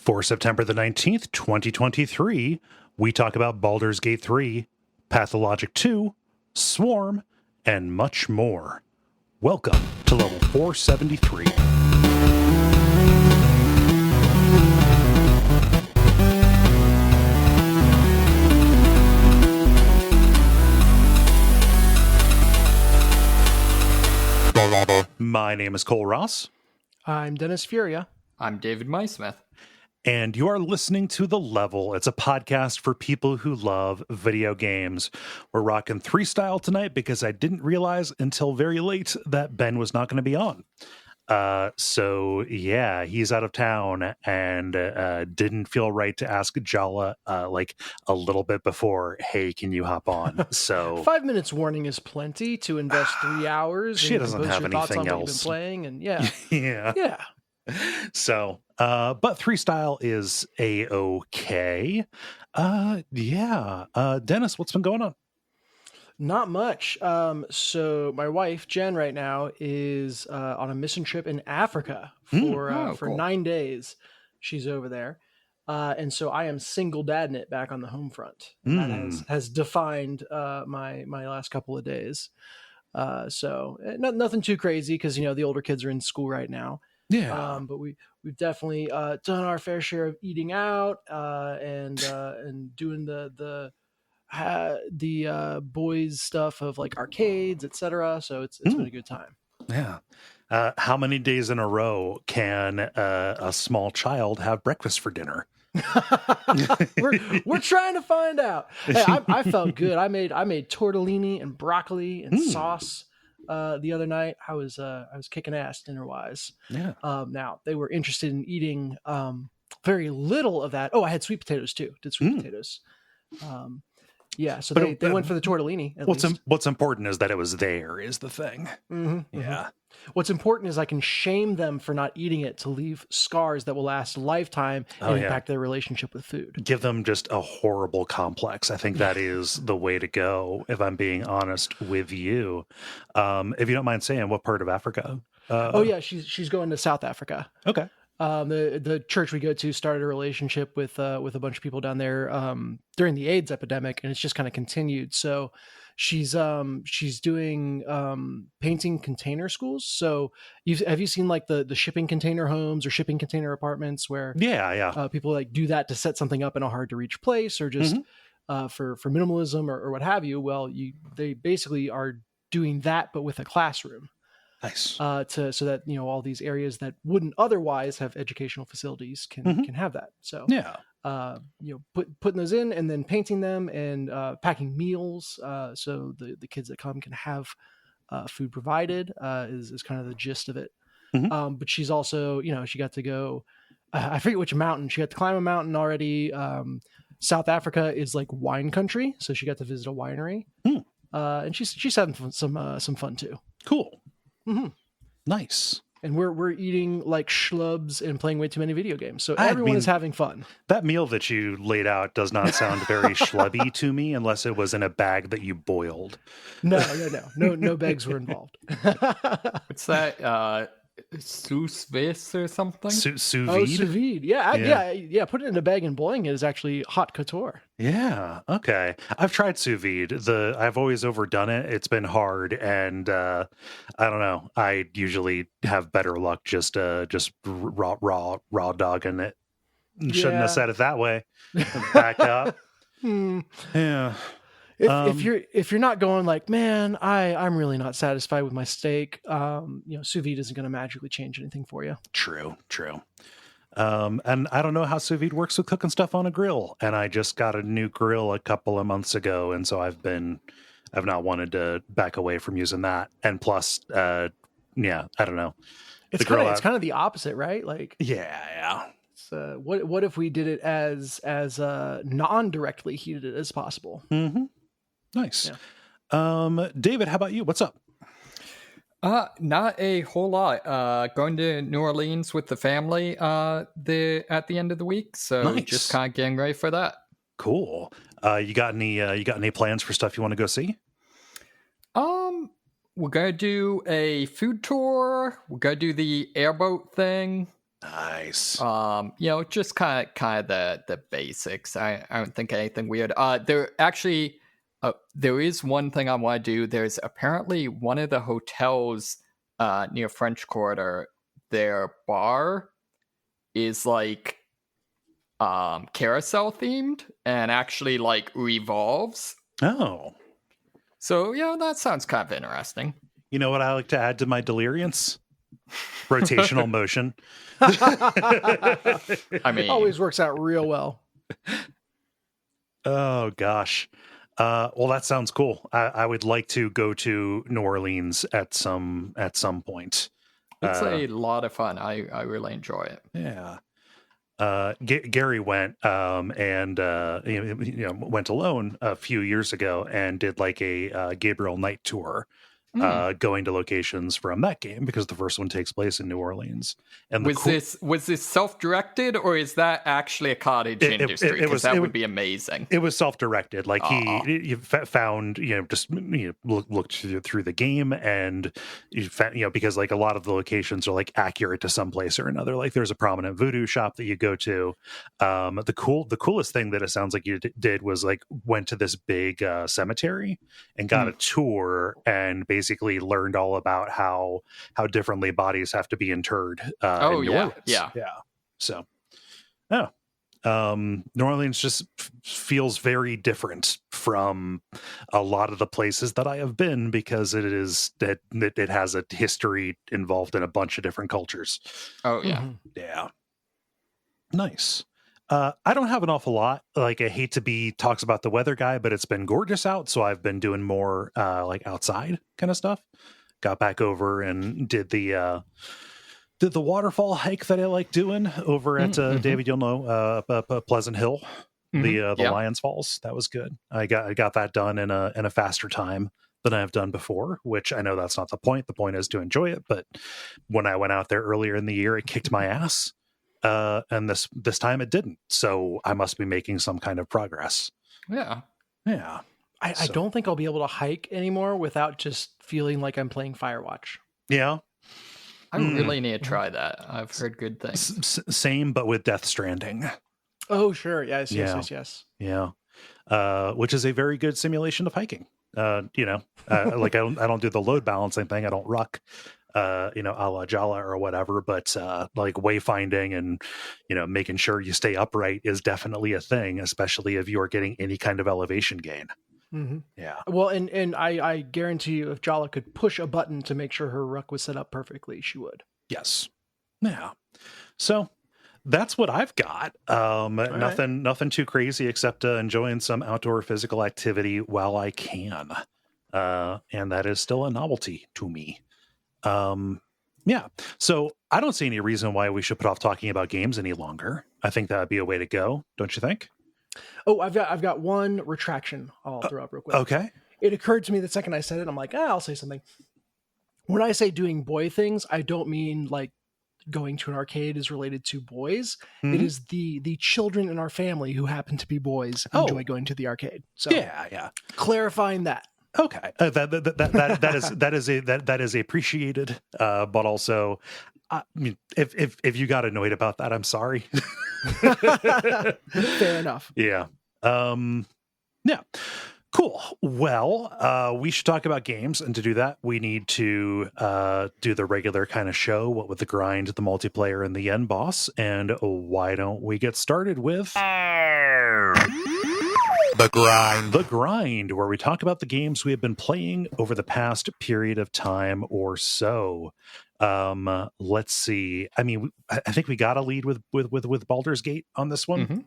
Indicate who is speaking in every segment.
Speaker 1: For September the 19th, 2023, we talk about Baldur's Gate 3, Pathologic 2, Swarm, and much more. Welcome to level 473. My name is Kole Ross.
Speaker 2: I'm Dennis Furia.
Speaker 3: I'm David Mysmith.
Speaker 1: And you are listening to The Level. It's a podcast for people who love video games. We're rocking 3 style tonight because I didn't realize until very late that Ben was not going to be on. So yeah, he's out of town and didn't feel right to ask Jala like a little bit before, hey, can you hop on? So
Speaker 2: 5 minutes warning is plenty to invest 3 hours.
Speaker 1: She doesn't have anything else.
Speaker 2: What you've been playing, and yeah.
Speaker 1: So, but 3 style is a-okay. Dennis, what's been going on?
Speaker 2: Not much. So my wife, Jen, right now is on a mission trip in Africa for
Speaker 3: cool.
Speaker 2: 9 days. She's over there. And so I am single dadding it back on the home front. That has defined my last couple of days. So nothing too crazy because, you know, the older kids are in school right now.
Speaker 1: Yeah.
Speaker 2: But we've definitely done our fair share of eating out and doing the boys stuff of like arcades, etc. So it's been a good time.
Speaker 1: Yeah. How many days in a row can a small child have breakfast for dinner?
Speaker 2: we're trying to find out. Hey, I felt good. I made tortellini and broccoli and sauce the other night. I was kicking ass dinner wise.
Speaker 1: Yeah.
Speaker 2: Now they were interested in eating very little of that. Oh, I had sweet potatoes too. Did sweet potatoes. Yeah, so they went for the tortellini.
Speaker 1: What's important is that it was there is the thing.
Speaker 2: Mm-hmm,
Speaker 1: yeah.
Speaker 2: Mm-hmm. What's important is I can shame them for not eating it to leave scars that will last a lifetime and impact their relationship with food.
Speaker 1: Give them just a horrible complex. I think that is the way to go, if I'm being honest with you. If you don't mind saying, what part of Africa?
Speaker 2: She's going to South Africa.
Speaker 1: Okay.
Speaker 2: The church we go to started a relationship with a bunch of people down there during the AIDS epidemic, and it's just kind of continued. So she's doing painting container schools. So have you seen like the shipping container homes or shipping container apartments where people like do that to set something up in a hard to reach place or just for minimalism or what have you? Well, they basically are doing that, but with a classroom.
Speaker 1: Nice.
Speaker 2: So that, you know, all these areas that wouldn't otherwise have educational facilities can have that. So putting those in and then painting them and packing meals so the kids that come can have food provided is kind of the gist of it. But she's also, you know, she got to go. I forget which mountain. She got to climb a mountain already. South Africa is like wine country, so she got to visit a winery, and she's having some fun too.
Speaker 1: Cool.
Speaker 2: Mm-hmm.
Speaker 1: Nice.
Speaker 2: And we're eating like schlubs and playing way too many video games. So everyone is having fun.
Speaker 1: That meal that you laid out does not sound very schlubby to me unless it was in a bag that you boiled.
Speaker 2: No bags were involved.
Speaker 3: What's that? Sous vide or something?
Speaker 1: Sous vide?
Speaker 2: Oh, sous vide. Yeah. Putting it in a bag and boiling it is actually haute couture.
Speaker 1: Yeah. Okay. I've tried sous vide. I've always overdone it. It's been hard, and I don't know. I usually have better luck just raw dogging it. Shouldn't have said it that way. Back up. Yeah.
Speaker 2: If you're not going like, man, I'm really not satisfied with my steak, sous vide isn't going to magically change anything for you.
Speaker 1: True. And I don't know how sous vide works with cooking stuff on a grill. And I just got a new grill a couple of months ago, and so I've not wanted to back away from using that. And plus, I don't know.
Speaker 2: It's kind of the opposite, right? Like,
Speaker 1: yeah.
Speaker 2: So what if we did it as non-directly heated it as possible?
Speaker 1: Mm-hmm. Nice. Yeah. David, how about you? What's up?
Speaker 3: Not a whole lot. Going to New Orleans with the family at the end of the week, so just kind of getting ready for that.
Speaker 1: Cool. You got any plans for stuff you want to go see?
Speaker 3: We're gonna do a food tour. We're gonna do the airboat thing.
Speaker 1: Nice.
Speaker 3: Just kind of the basics. I don't think anything weird. There is one thing I want to do. There's apparently one of the hotels near French Quarter, their bar is like carousel themed and actually like revolves.
Speaker 1: Oh.
Speaker 3: So, that sounds kind of interesting.
Speaker 1: You know what I like to add to my deliriance? Rotational motion.
Speaker 2: I mean, always works out real well.
Speaker 1: Oh gosh. Well, that sounds cool. I would like to go to New Orleans at some point.
Speaker 3: It's a lot of fun. I really enjoy it.
Speaker 1: Yeah. Gary went and went alone a few years ago and did like a Gabriel Knight tour. Going to locations from that game because the first one takes place in New Orleans. And
Speaker 3: was this self-directed or is that actually a cottage industry? Because that would be amazing.
Speaker 1: It was self-directed. Like he found looked through the game and because like a lot of the locations are like accurate to some place or another. Like there's a prominent voodoo shop that you go to. The coolest thing that it sounds like you did was like went to this big cemetery and got a tour and basically learned all about how differently bodies have to be interred. In New Orleans. Yeah. So, New Orleans just feels very different from a lot of the places that I have been because it has a history involved in a bunch of different cultures.
Speaker 3: Oh yeah,
Speaker 1: yeah. Nice. I don't have an awful lot. Like I hate to be talks about the weather guy, but it's been gorgeous out, so I've been doing more like outside kind of stuff. Got back over and did the waterfall hike that I like doing over at David, you'll know, Pleasant Hill, the Lions Falls. That was good. I got that done in a faster time than I've done before, which I know that's not the point. The point is to enjoy it. But when I went out there earlier in the year, it kicked my ass. And this time it didn't. So I must be making some kind of progress.
Speaker 3: Yeah.
Speaker 2: I don't think I'll be able to hike anymore without just feeling like I'm playing Firewatch.
Speaker 1: Yeah.
Speaker 3: I really need to try that. I've heard good things.
Speaker 1: Same, but with Death Stranding.
Speaker 2: Oh, sure. Yes.
Speaker 1: Yeah. Which is a very good simulation of hiking. Like I don't do the load balancing thing. I don't ruck. A la Jala or whatever, but like wayfinding and making sure you stay upright is definitely a thing, especially if you are getting any kind of elevation gain.
Speaker 2: Mm-hmm.
Speaker 1: Yeah.
Speaker 2: Well, and I guarantee you, if Jala could push a button to make sure her ruck was set up perfectly, she would.
Speaker 1: Yes. Yeah. So that's what I've got. Nothing too crazy except enjoying some outdoor physical activity while I can, and that is still a novelty to me. Yeah. So I don't see any reason why we should put off talking about games any longer. I think that would be a way to go. Don't you think?
Speaker 2: Oh, I've got one retraction I'll throw up real quick.
Speaker 1: Okay.
Speaker 2: It occurred to me the second I said it, I'm like, I'll say something. When I say doing boy things, I don't mean like going to an arcade is related to boys. Mm-hmm. It is the children in our family who happen to be boys enjoy going to the arcade. So
Speaker 1: yeah.
Speaker 2: Clarifying that.
Speaker 1: Okay, that is appreciated, but also, I mean, if you got annoyed about that, I'm sorry.
Speaker 2: Fair enough.
Speaker 1: Yeah. Yeah. Cool. Well, we should talk about games, and to do that, we need to do the regular kind of show. What with the grind, the multiplayer, and the end boss. And why don't we get started with The Grind, where we talk about the games we have been playing over the past period of time or so. Let's see. I mean, I think we got to lead with Baldur's Gate on this one.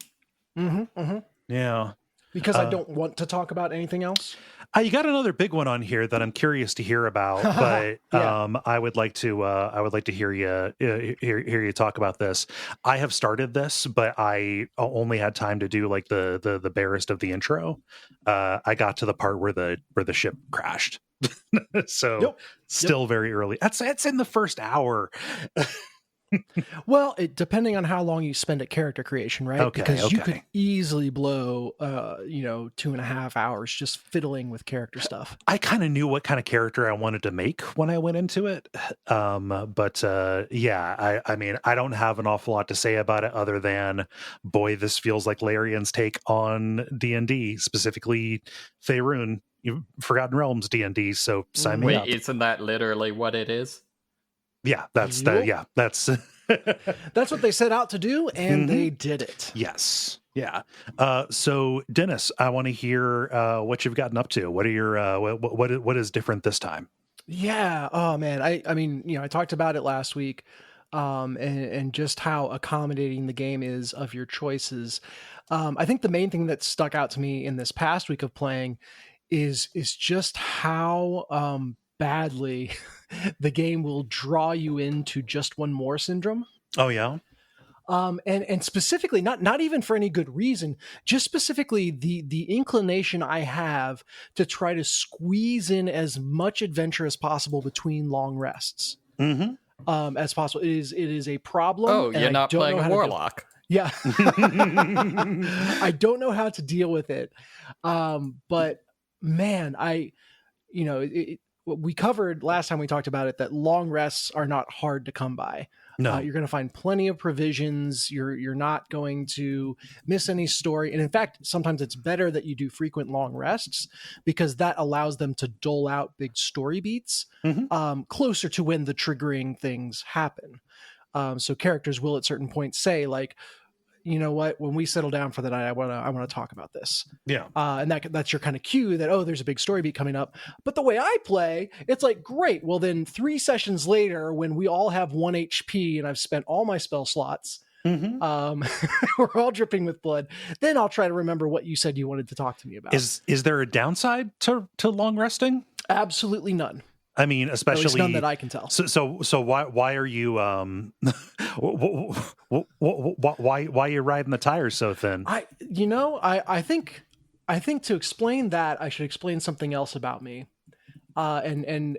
Speaker 1: Yeah.
Speaker 2: Because I don't want to talk about anything else.
Speaker 1: You got another big one on here that I'm curious to hear about, but I would like to hear you talk about this. I have started this, but I only had time to do like the barest of the intro. I got to the part where the ship crashed, so still very early. That's in the first hour.
Speaker 2: Well, depending on how long you spend at character creation, right?
Speaker 1: Okay,
Speaker 2: because you could easily blow, 2.5 hours just fiddling with character stuff.
Speaker 1: I kind of knew what kind of character I wanted to make when I went into it. I mean, I don't have an awful lot to say about it other than, boy, this feels like Larian's take on D&D, specifically Faerun, Forgotten Realms D&D. So sign me up.
Speaker 3: Isn't that literally what it is?
Speaker 1: Yeah, that's that's
Speaker 2: that's what they set out to do, and they did it.
Speaker 1: Yes. Yeah. So Dennis, I want to hear what you've gotten up to. What are your what is different this time?
Speaker 2: Yeah. Oh man. I mean, I talked about it last week, and just how accommodating the game is of your choices. I think the main thing that stuck out to me in this past week of playing is just how badly the game will draw you into just one more syndrome.
Speaker 1: Oh yeah.
Speaker 2: And specifically, not even for any good reason, just specifically the inclination I have to try to squeeze in as much adventure as possible between long rests. As possible. It is a problem.
Speaker 3: Oh, you're not playing a warlock.
Speaker 2: Yeah. I don't know how to deal with it. But man, we covered last time we talked about it that long rests are not hard to come by.
Speaker 1: No,
Speaker 2: you're going to find plenty of provisions. You're not going to miss any story. And in fact, sometimes it's better that you do frequent long rests because that allows them to dole out big story beats closer to when the triggering things happen. So characters will at certain points say like, you know what, when we settle down for the night, I want to talk about this.
Speaker 1: Yeah.
Speaker 2: And that's your kind of cue that, there's a big story beat coming up. But the way I play, it's like, great. Well, then 3 sessions later, when we all have 1 HP and I've spent all my spell slots, we're all dripping with blood, then I'll try to remember what you said you wanted to talk to me about.
Speaker 1: Is there a downside to long resting?
Speaker 2: Absolutely none.
Speaker 1: I mean, especially
Speaker 2: none that I can tell.
Speaker 1: So why are you why are you riding the tires so thin?
Speaker 2: I think to explain that I should explain something else about me, and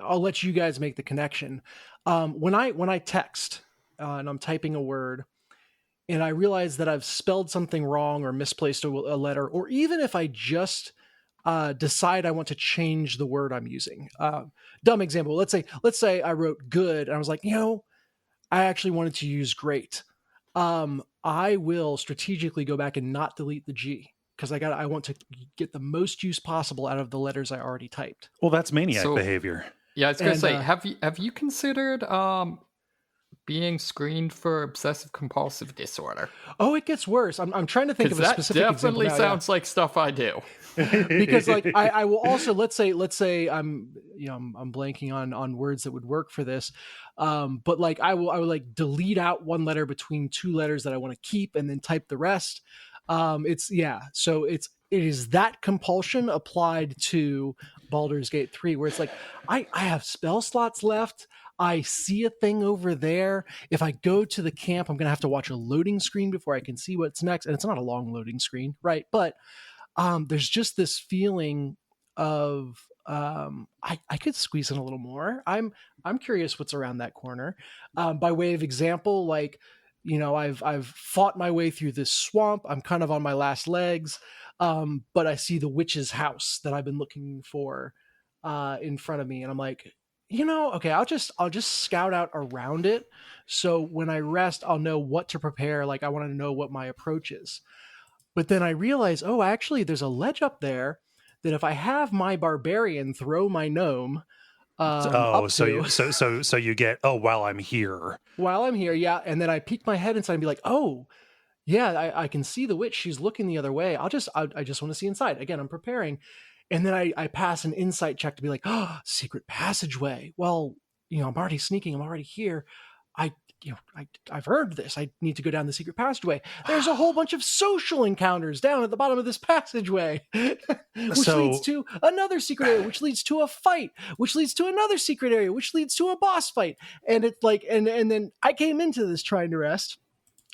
Speaker 2: I'll let you guys make the connection. When I text and I'm typing a word, and I realize that I've spelled something wrong or misplaced a letter, or even if I just decide I want to change the word I'm using. Dumb example. Let's say I wrote good and I was like, I actually wanted to use great. I will strategically go back and not delete the G because I want to get the most use possible out of the letters I already typed.
Speaker 1: Well, that's maniac behavior.
Speaker 3: Yeah, I was going to say, have you considered being screened for obsessive compulsive disorder?
Speaker 2: Oh, it gets worse. I'm trying to think of a specific example.
Speaker 3: That definitely sounds like stuff I do.
Speaker 2: Because like I will also let's say I'm blanking on words that would work for this, but like I will like delete out one letter between 2 letters that I want to keep and then type the rest. So it is that compulsion applied to Baldur's Gate 3 where it's like I have spell slots left. I see a thing over there. If I go to the camp, I'm going to have to watch a loading screen before I can see what's next. And it's not a long loading screen, right? But there's just this feeling of I could squeeze in a little more. I'm curious what's around that corner. By way of example, like, I've fought my way through this swamp. I'm kind of on my last legs, but I see the witch's house that I've been looking for in front of me, and I'm like, okay, I'll just scout out around it. So when I rest, I'll know what to prepare. Like I want to know what my approach is. But then I realize, actually there's a ledge up there that if I have my barbarian throw my gnome,
Speaker 1: so you get, while I'm here.
Speaker 2: Yeah. And then I peek my head inside and be like, yeah, I can see the witch. She's looking the other way. I just want to see inside. Again, I'm preparing. And then I pass an insight check to be like, secret passageway. Well, I'm already sneaking. I'm already here. I've heard this. I need to go down the secret passageway. There's a whole bunch of social encounters down at the bottom of this passageway, which leads to another secret area, which leads to a fight, which leads to another secret area, which leads to a boss fight. And it's like, and then I came into this trying to rest,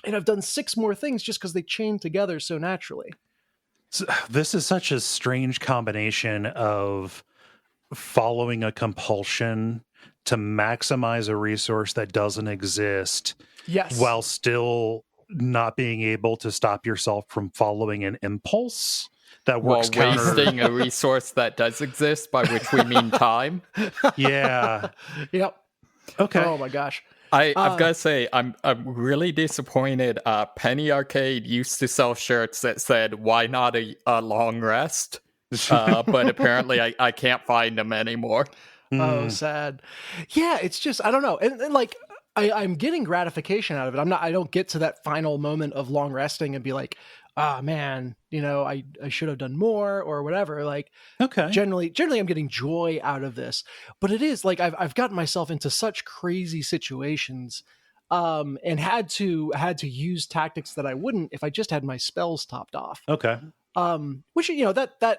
Speaker 2: and I've done 6 more things just because they chain together so naturally.
Speaker 1: So, this is such a strange combination of following a compulsion to maximize a resource that doesn't exist,
Speaker 2: yes,
Speaker 1: while still not being able to stop yourself from following an impulse that works
Speaker 3: wasting a resource that does exist, by which we mean time.
Speaker 1: Yeah.
Speaker 2: Yep.
Speaker 1: Okay.
Speaker 2: Oh my gosh.
Speaker 3: I've got to say, I'm really disappointed. Penny Arcade used to sell shirts that said, "Why not a long rest?" But apparently I can't find them anymore.
Speaker 2: Oh, sad. Yeah, it's just, I don't know. And like, I'm getting gratification out of it. I don't get to that final moment of long resting and be like, ah, man, I should have done more or whatever. Like,
Speaker 1: okay.
Speaker 2: Generally I'm getting joy out of this, but it is like, I've gotten myself into such crazy situations, and had to use tactics that I wouldn't if I just had my spells topped off.
Speaker 1: Okay.
Speaker 2: Which, that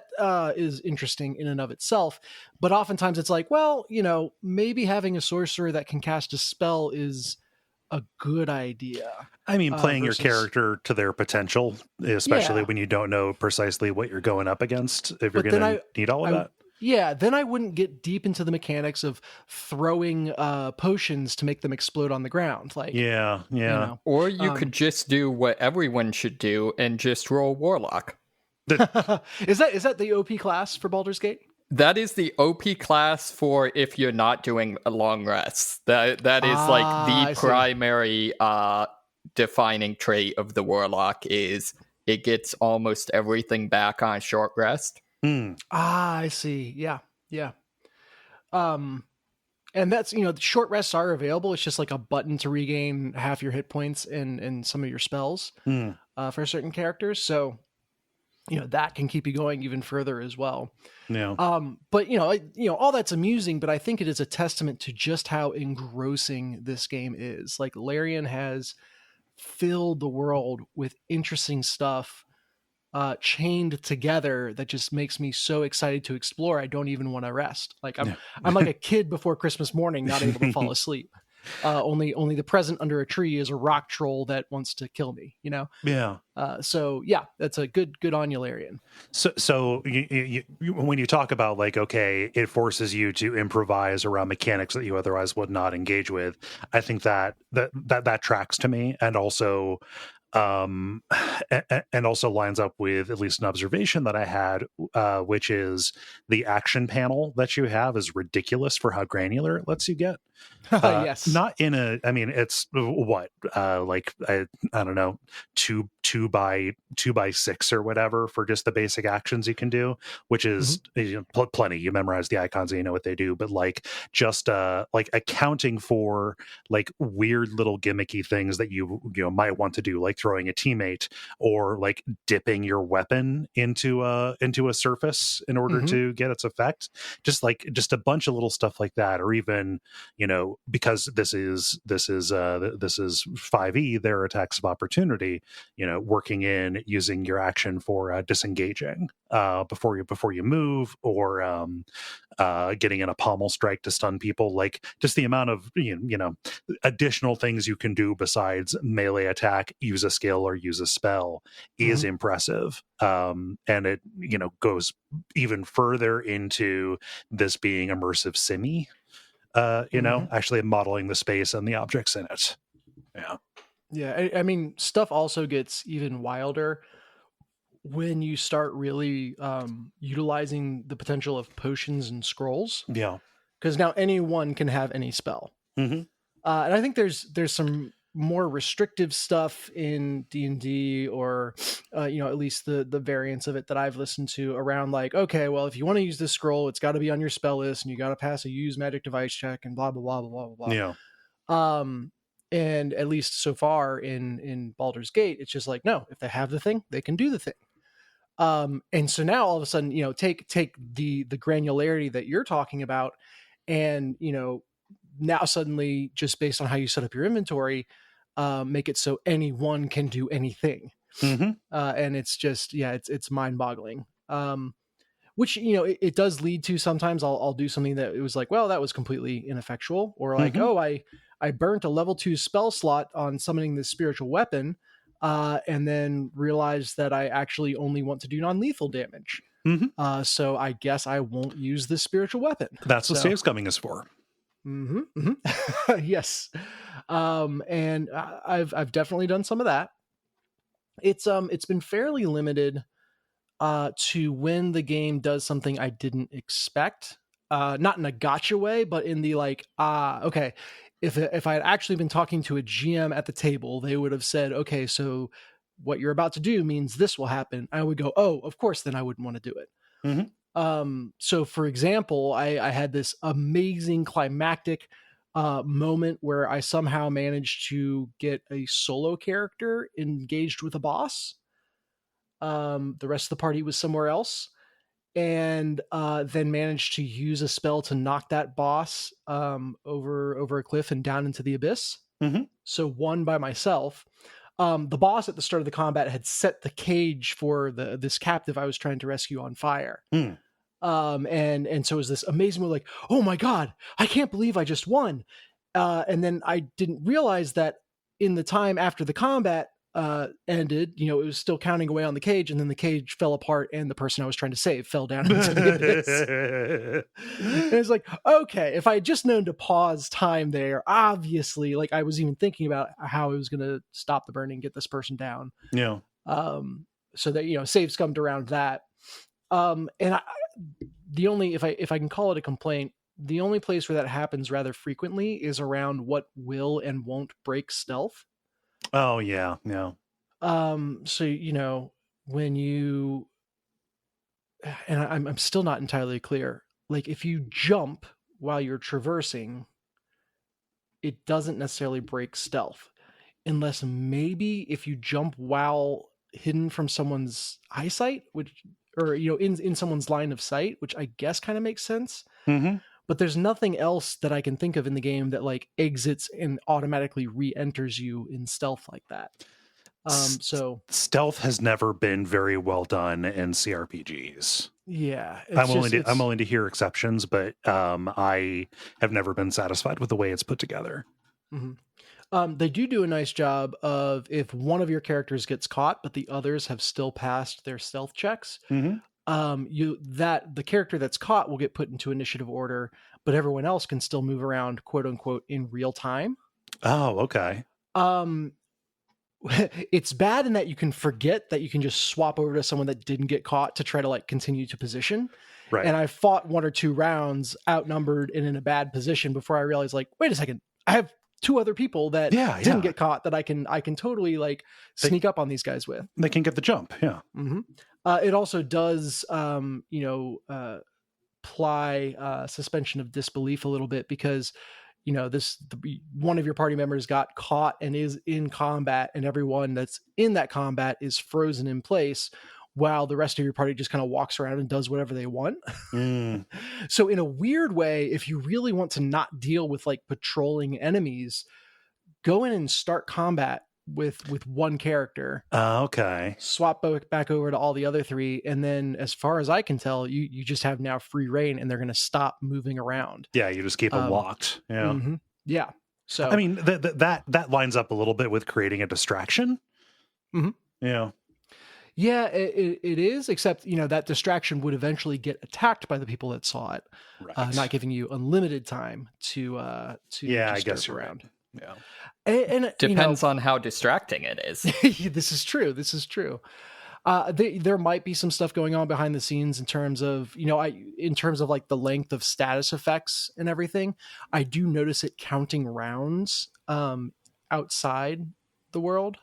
Speaker 2: is interesting in and of itself, but oftentimes it's like, well, maybe having a sorcerer that can cast a spell is a good idea.
Speaker 1: I mean, playing your character to their potential, especially when you don't know precisely what you're going up against, if you're going to need all of that.
Speaker 2: Yeah, then I wouldn't get deep into the mechanics of throwing potions to make them explode on the ground. Like,
Speaker 1: yeah.
Speaker 3: Or you could just do what everyone should do and just roll Warlock.
Speaker 2: Is that the OP class for Baldur's Gate?
Speaker 3: That is the OP class for if you're not doing a long rest. That is like the primary defining trait of the Warlock is it gets almost everything back on short rest.
Speaker 2: I see. Yeah. And that's, short rests are available. It's just like a button to regain half your hit points and some of your spells for certain characters. So, that can keep you going even further as well.
Speaker 1: Yeah.
Speaker 2: But all that's amusing, but I think it is a testament to just how engrossing this game is. Like, Larian has filled the world with interesting stuff, chained together, that just makes me so excited to explore. I don't even want to rest. Like, I'm like a kid before Christmas morning, not able to fall asleep. Only the present under a tree is a rock troll that wants to kill me,
Speaker 1: Yeah.
Speaker 2: So yeah, that's a good on you, Larian.
Speaker 1: So you, when you talk about like, okay, it forces you to improvise around mechanics that you otherwise would not engage with. I think that tracks to me, and also lines up with at least an observation that I had, which is the action panel that you have is ridiculous for how granular it lets you get.
Speaker 2: Yes.
Speaker 1: Not in a, I mean, it's what, like, I don't know, two by 6 or whatever for just the basic actions you can do, which is plenty. You memorize the icons and you know what they do, but like just like accounting for like weird little gimmicky things that you might want to do, like throwing a teammate or like dipping your weapon into a surface in order to get its effect. Just a bunch of little stuff like that, or even, because this is 5e, there are attacks of opportunity, working in using your action for disengaging before you move, or getting in a pommel strike to stun people. Like, just the amount of additional things you can do besides melee attack, use a skill or use a spell is impressive. And it goes even further into this being immersive simmy, actually modeling the space and the objects in it.
Speaker 2: Yeah, I mean, stuff also gets even wilder when you start really utilizing the potential of potions and scrolls.
Speaker 1: Yeah,
Speaker 2: because now anyone can have any spell. And I think there's some more restrictive stuff in D&D, or at least the variants of it that I've listened to, around like, okay, well, if you want to use this scroll, it's got to be on your spell list and you got to pass a use magic device check and blah blah blah blah blah blah.
Speaker 1: Yeah.
Speaker 2: And at least so far in Baldur's Gate, it's just like, no, if they have the thing, they can do the thing. And so now all of a sudden, take the granularity that you're talking about, and now suddenly, just based on how you set up your inventory, make it so anyone can do anything. And it's just, it's mind-boggling. Which, it does lead to, sometimes I'll do something that it was like, well, that was completely ineffectual, or like, oh, I burnt a level 2 spell slot on summoning this spiritual weapon, and then realized that I actually only want to do non-lethal damage. So I guess I won't use this spiritual weapon.
Speaker 1: That's what save scumming is for.
Speaker 2: Mm-hmm. Mm-hmm. Yes. And I've definitely done some of that. It's been fairly limited to when the game does something I didn't expect. Not in a gotcha way, but in the like, okay, if I had actually been talking to a GM at the table, they would have said, okay, so what you're about to do means this will happen. I would go, oh, of course, then I wouldn't want to do it.
Speaker 1: Mm-hmm.
Speaker 2: So for example, I had this amazing climactic moment where I somehow managed to get a solo character engaged with a boss. The rest of the party was somewhere else, and then managed to use a spell to knock that boss over a cliff and down into the abyss.
Speaker 1: Mm-hmm.
Speaker 2: So won by myself. The boss at the start of the combat had set the cage for this captive I was trying to rescue on fire.
Speaker 1: Mm.
Speaker 2: And so it was this amazing move, like, oh my god, I can't believe I just won. And then I didn't realize that in the time after the combat ended, it was still counting away on the cage, and then the cage fell apart, and the person I was trying to save fell down into the abyss. And it's like, okay, if I had just known to pause time there, obviously, like I was even thinking about how I was going to stop the burning, get this person down.
Speaker 1: Yeah.
Speaker 2: So that saves come around that. And the only, if I can call it a complaint, the only place where that happens rather frequently is around what will and won't break stealth.
Speaker 1: Oh yeah.
Speaker 2: So when you, and I'm still not entirely clear, like if you jump while you're traversing, it doesn't necessarily break stealth, unless maybe if you jump while hidden from someone's eyesight, or in someone's line of sight, which I guess kind of makes sense.
Speaker 1: Mm-hmm.
Speaker 2: But there's nothing else that I can think of in the game that like exits and automatically re-enters you in stealth like that. So
Speaker 1: stealth has never been very well done in CRPGs.
Speaker 2: Yeah,
Speaker 1: I'm willing to hear exceptions, but I have never been satisfied with the way it's put together.
Speaker 2: Mm-hmm. They do a nice job of, if one of your characters gets caught, but the others have still passed their stealth checks.
Speaker 1: Mm-hmm.
Speaker 2: The character that's caught will get put into initiative order, but everyone else can still move around, quote unquote, in real time.
Speaker 1: Oh, okay.
Speaker 2: It's bad in that you can forget that you can just swap over to someone that didn't get caught to try to like continue to position.
Speaker 1: Right.
Speaker 2: And I fought 1 or 2 rounds outnumbered and in a bad position before I realized, like, wait a second, I have 2 other people that didn't get caught that I can totally like sneak up on these guys with.
Speaker 1: They can get the jump. Yeah.
Speaker 2: Mm-hmm. It also does, ply suspension of disbelief a little bit, because one of your party members got caught and is in combat, and everyone that's in that combat is frozen in place, while the rest of your party just kind of walks around and does whatever they want. So in a weird way, if you really want to not deal with like patrolling enemies, go in and start combat with one character.
Speaker 1: Okay.
Speaker 2: Swap back over to all the other 3, and then as far as I can tell, you just have now free reign, and they're going to stop moving around.
Speaker 1: Yeah, you just keep them locked. Yeah.
Speaker 2: Mm-hmm. Yeah. So
Speaker 1: I mean, that lines up a little bit with creating a distraction.
Speaker 2: Mm-hmm.
Speaker 1: Yeah.
Speaker 2: Yeah, it is, except that distraction would eventually get attacked by the people that saw it, right. Not giving you unlimited time to
Speaker 1: I guess you're
Speaker 2: around.
Speaker 1: Right. Yeah.
Speaker 3: And depends on how distracting it is.
Speaker 2: This is true. There might be some stuff going on behind the scenes in terms of, like the length of status effects and everything. I do notice it counting rounds outside the world.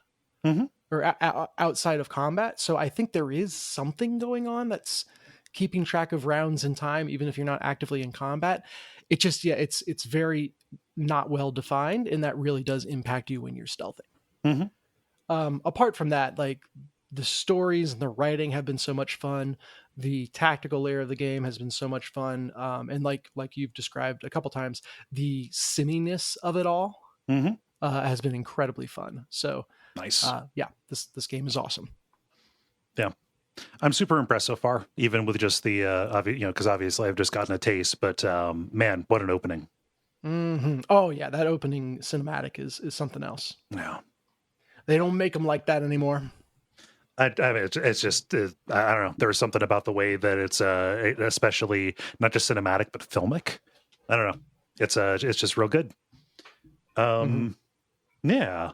Speaker 1: Mm-hmm.
Speaker 2: Or outside of combat. So I think there is something going on that's keeping track of rounds in time, even if you're not actively in combat. It just, it's very not well defined, and that really does impact you when you're stealthing.
Speaker 1: Mm-hmm.
Speaker 2: Apart from that, like the stories and the writing have been so much fun. The tactical layer of the game has been so much fun. And like you've described a couple times, the simminess of it all has been incredibly fun. So
Speaker 1: nice.
Speaker 2: This game is awesome.
Speaker 1: Yeah. I'm super impressed so far, even with just the, because obviously I've just gotten a taste, but man, what an opening.
Speaker 2: Mm-hmm. Oh yeah. That opening cinematic is something else.
Speaker 1: Yeah.
Speaker 2: They don't make them like that anymore.
Speaker 1: I mean, it's just, I don't know. There's something about the way that it's especially not just cinematic, but filmic. I don't know. It's just real good. Yeah.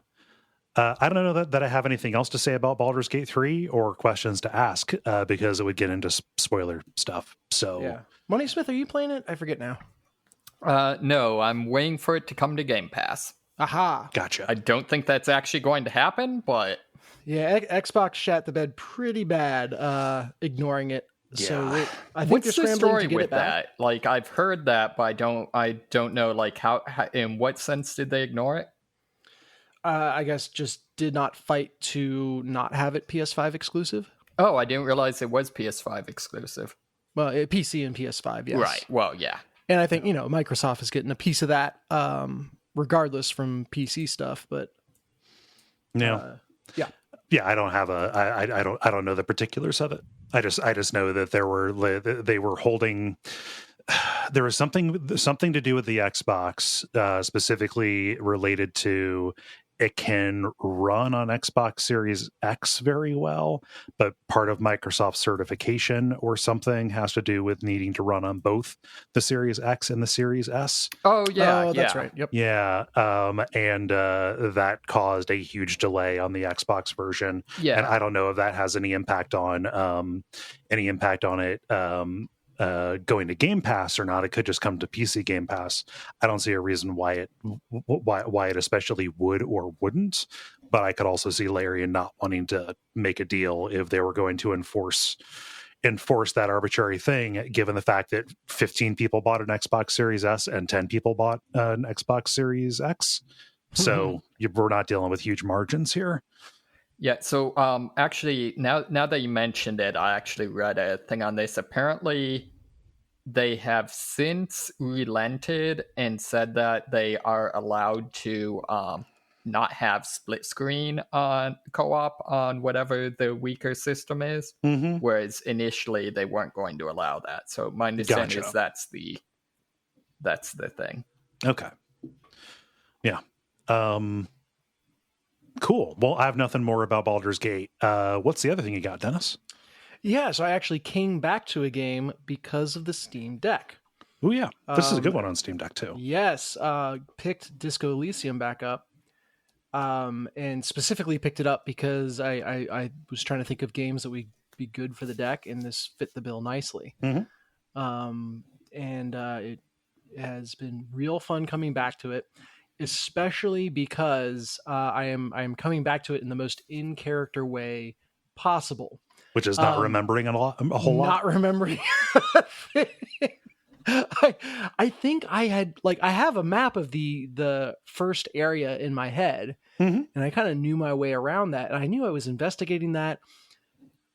Speaker 1: I don't know that I have anything else to say about Baldur's Gate 3 or questions to ask because it would get into spoiler stuff. So,
Speaker 2: yeah. Money Smith, are you playing it? I forget now.
Speaker 3: No, I'm waiting for it to come to Game Pass.
Speaker 2: Aha.
Speaker 1: Gotcha.
Speaker 3: I don't think that's actually going to happen, but...
Speaker 2: Yeah, Xbox shat the bed pretty bad, ignoring it. Yeah. So I think
Speaker 3: what's the story with that? Like, I've heard that, but I don't know, like, how in what sense did they ignore it?
Speaker 2: I guess just did not fight to not have it PS5 exclusive.
Speaker 3: Oh, I didn't realize it was PS5 exclusive.
Speaker 2: Well, PC and PS5, yes.
Speaker 3: Right. Well, yeah.
Speaker 2: And I think, Microsoft is getting a piece of that, regardless from PC stuff, but
Speaker 1: yeah. Yeah, I don't have I don't know the particulars of it. I just know that they were holding. There was something to do with the Xbox, specifically related to it can run on Xbox Series X very well, but part of Microsoft's certification or something has to do with needing to run on both the Series X and the Series S.
Speaker 3: Oh, yeah.
Speaker 2: That's right. Yep.
Speaker 1: Yeah. And that caused a huge delay on the Xbox version.
Speaker 3: Yeah.
Speaker 1: And I don't know if that has any impact on it. Going to Game Pass or not. It could just come to PC Game Pass. I don't see a reason why it especially would or wouldn't, but I could also see Larian not wanting to make a deal if they were going to enforce that arbitrary thing, given the fact that 15 people bought an Xbox Series S and 10 people bought an Xbox Series X. So we're not dealing with huge margins here.
Speaker 3: Yeah, so actually, now that you mentioned it, I actually read a thing on this. Apparently, they have since relented and said that they are allowed to not have split screen on co-op on whatever the weaker system is, whereas initially they weren't going to allow that. So my understanding is that's the thing.
Speaker 1: Okay. Yeah. Cool. Well, I have nothing more about Baldur's Gate. What's the other thing you got, Dennis?
Speaker 2: Yeah, so I actually came back to a game because of the Steam Deck.
Speaker 1: Oh, yeah. This is a good one on Steam Deck, too.
Speaker 2: Yes. Picked Disco Elysium back up. And specifically picked it up because I was trying to think of games that would be good for the deck, and this fit the bill nicely. It has been real fun coming back to it, especially because I am coming back to it in the most in-character way possible.
Speaker 1: Which is not remembering a whole lot.
Speaker 2: Not remembering. I think I have a map of the first area in my head, and I kind of knew my way around that, and I knew I was investigating that.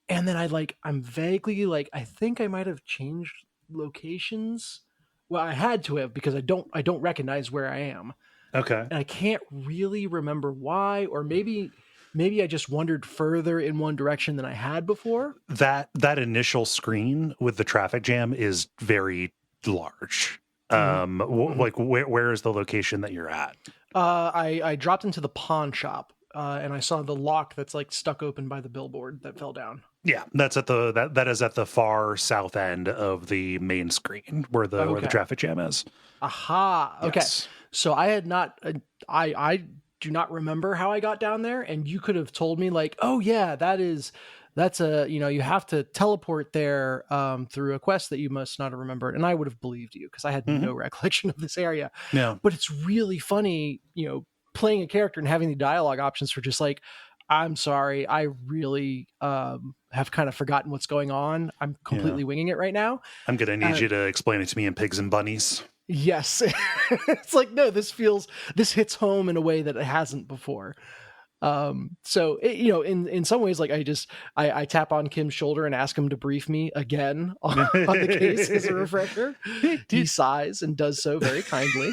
Speaker 2: And then I'm vaguely I think I might have changed locations. Well, I had to have, because I don't recognize where I am.
Speaker 1: Okay.
Speaker 2: And I can't really remember why, or maybe I just wandered further in one direction than I had before.
Speaker 1: That initial screen with the traffic jam is very large. Where is the location that you're at?
Speaker 2: I dropped into the pawn shop, and I saw the lock that's stuck open by the billboard that fell down.
Speaker 1: Yeah, that's at that is at the far south end of the main screen where the traffic jam is.
Speaker 2: Aha. Okay.
Speaker 1: Yes.
Speaker 2: So I had not. I do not remember how I got down there, and you could have told me oh yeah, that's a you have to teleport there through a quest that you must not have remembered, and I would have believed you because I had no recollection of this area.
Speaker 1: Yeah.
Speaker 2: But it's really funny, playing a character and having the dialogue options for just I'm sorry, I really have kind of forgotten what's going on. I'm completely winging it right now. I'm
Speaker 1: going to need you to explain it to me in Pigs and Bunnies.
Speaker 2: Yes. It's no, this hits home in a way that it hasn't before. So in some ways, I tap on Kim's shoulder and ask him to brief me again on the case as a refresher. He sighs and does so very kindly.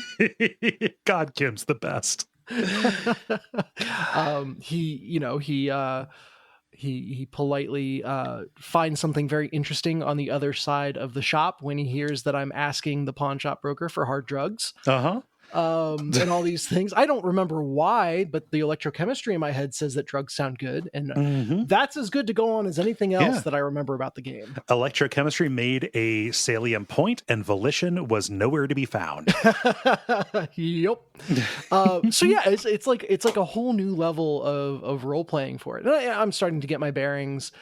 Speaker 1: God, Kim's the best.
Speaker 2: He politely finds something very interesting on the other side of the shop when he hears that I'm asking the pawn shop broker for hard drugs. and all these things. I don't remember why, but the electrochemistry in my head says that drugs sound good, and that's as good to go on as anything else that I remember about the game.
Speaker 1: Electrochemistry made a salient point, and volition was nowhere to be found.
Speaker 2: Yep. So yeah, it's like a whole new level of role playing for it. And I'm starting to get my bearings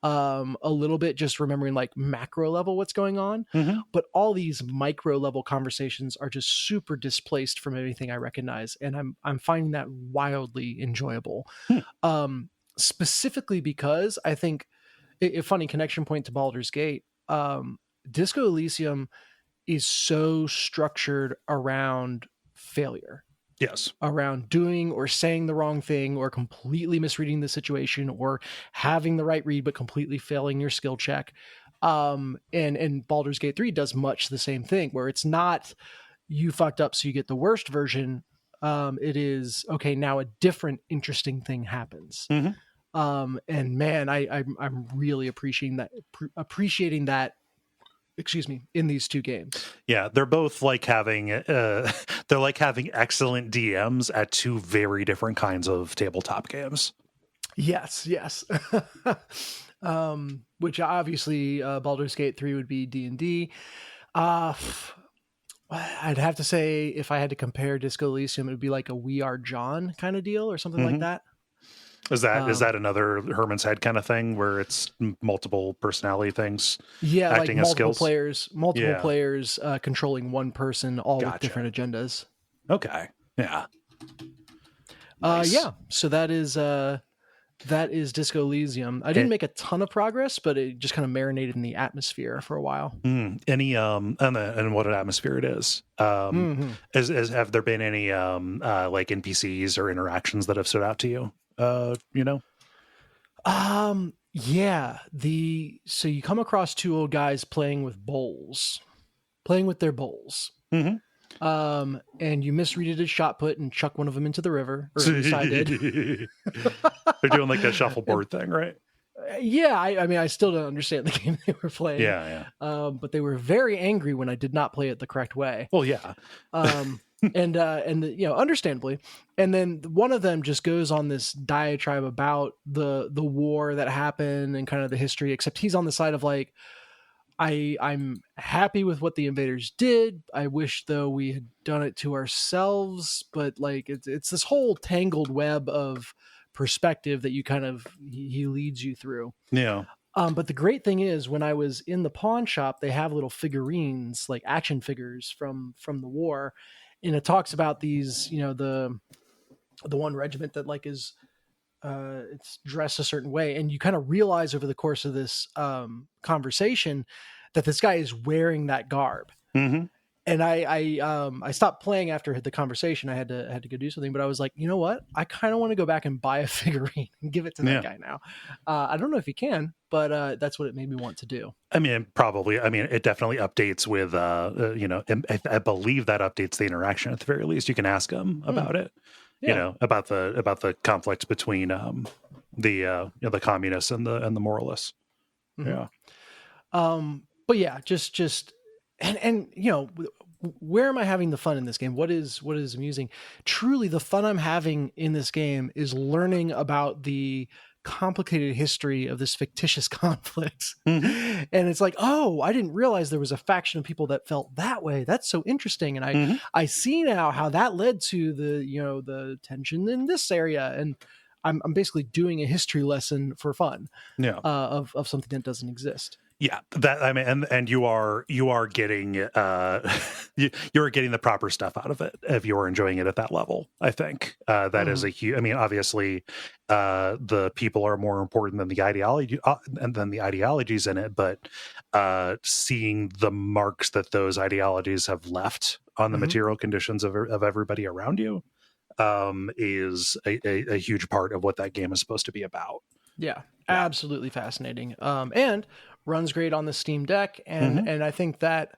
Speaker 2: a little bit, just remembering like macro level what's going on, but all these micro level conversations are just super displaced from anything I recognize, and I'm finding that wildly enjoyable. Specifically because I think a funny connection point to Baldur's Gate, Disco Elysium is so structured around failure.
Speaker 1: Yes.
Speaker 2: Around doing or saying the wrong thing, or completely misreading the situation, or having the right read but completely failing your skill check. And Baldur's Gate 3 does much the same thing, where it's not you fucked up so you get the worst version. It is, okay, now a different interesting thing happens. And man, I'm really appreciating that in these two games.
Speaker 1: Yeah, they're both like having they're like having excellent DMs at two very different kinds of tabletop games.
Speaker 2: Yes. Which obviously Baldur's Gate 3 would be D&D. I'd have to say, if I had to compare Disco Elysium, it would be like a We Are John kind of deal or something like that.
Speaker 1: Is that another Herman's Head kind of thing where it's multiple personality things?
Speaker 2: Yeah,
Speaker 1: acting
Speaker 2: like
Speaker 1: as skills?
Speaker 2: multiple players with one person, all with different agendas.
Speaker 1: Okay. Yeah. Nice.
Speaker 2: So that is Disco Elysium. I didn't make a ton of progress, but it just kind of marinated in the atmosphere for a while.
Speaker 1: Any and what an atmosphere it is. Have there been any like NPCs or interactions that have stood out to you?
Speaker 2: Yeah. So you come across two old guys playing with their bowls. And you misread a shot put and chuck one of them into the river, or at least I did.
Speaker 1: They're doing like a shuffleboard thing, right?
Speaker 2: Yeah, I mean, I still don't understand the game they were playing.
Speaker 1: Yeah.
Speaker 2: But they were very angry when I did not play it the correct way.
Speaker 1: Well, yeah.
Speaker 2: And understandably. And then one of them just goes on this diatribe about the war that happened and kind of the history, except he's on the side of like, I'm happy with what the invaders did. I wish, though, we had done it to ourselves. But like, it's this whole tangled web of perspective that you kind of he leads you through.
Speaker 1: Yeah.
Speaker 2: But the great thing is, when I was in the pawn shop, they have little figurines, like action figures from the war, and it talks about these, the one regiment that like is it's dressed a certain way, and you kind of realize over the course of this conversation that this guy is wearing that garb. And I stopped playing after the conversation. I had to go do something, but I was like, you know what? I kind of want to go back and buy a figurine and give it to that guy now. I don't know if you can, but that's what it made me want to do.
Speaker 1: I mean, probably. I mean, it definitely updates with, I believe that updates the interaction at the very least. You can ask them about it. Yeah. About the conflict between the communists and the moralists. Yeah.
Speaker 2: But yeah, just and where am I having the fun in this game? What is amusing? Truly, the fun I'm having in this game is learning about the complicated history of this fictitious conflict. And it's like, oh, I didn't realize there was a faction of people that felt that way. That's so interesting. And I see now how that led to the tension in this area. And I'm basically doing a history lesson for fun. Of something that doesn't exist.
Speaker 1: Yeah, that, I mean, and you are getting you are getting the proper stuff out of it if you are enjoying it at that level. I think that is a huge. I mean, obviously, the people are more important than the ideology and than the ideologies in it. But seeing the marks that those ideologies have left on the material conditions of everybody around you is a huge part of what that game is supposed to be about.
Speaker 2: Yeah, absolutely fascinating. And runs great on the Steam Deck, and I think that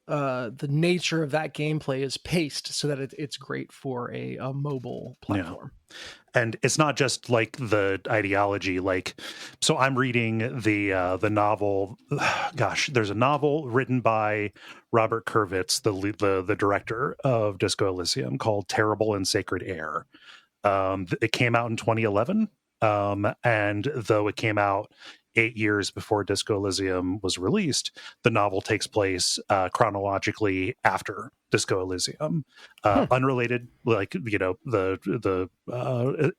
Speaker 2: the nature of that gameplay is paced so that it's great for a mobile platform.
Speaker 1: Yeah. And it's not just like the ideology. Like, so I'm reading the novel. Gosh, there's a novel written by Robert Kurvitz, the director of Disco Elysium, called "Terrible and Sacred Air." It came out in 2011, and though it came out 8 years before Disco Elysium was released, the novel takes place chronologically after Disco Elysium. Unrelated, like, you know, the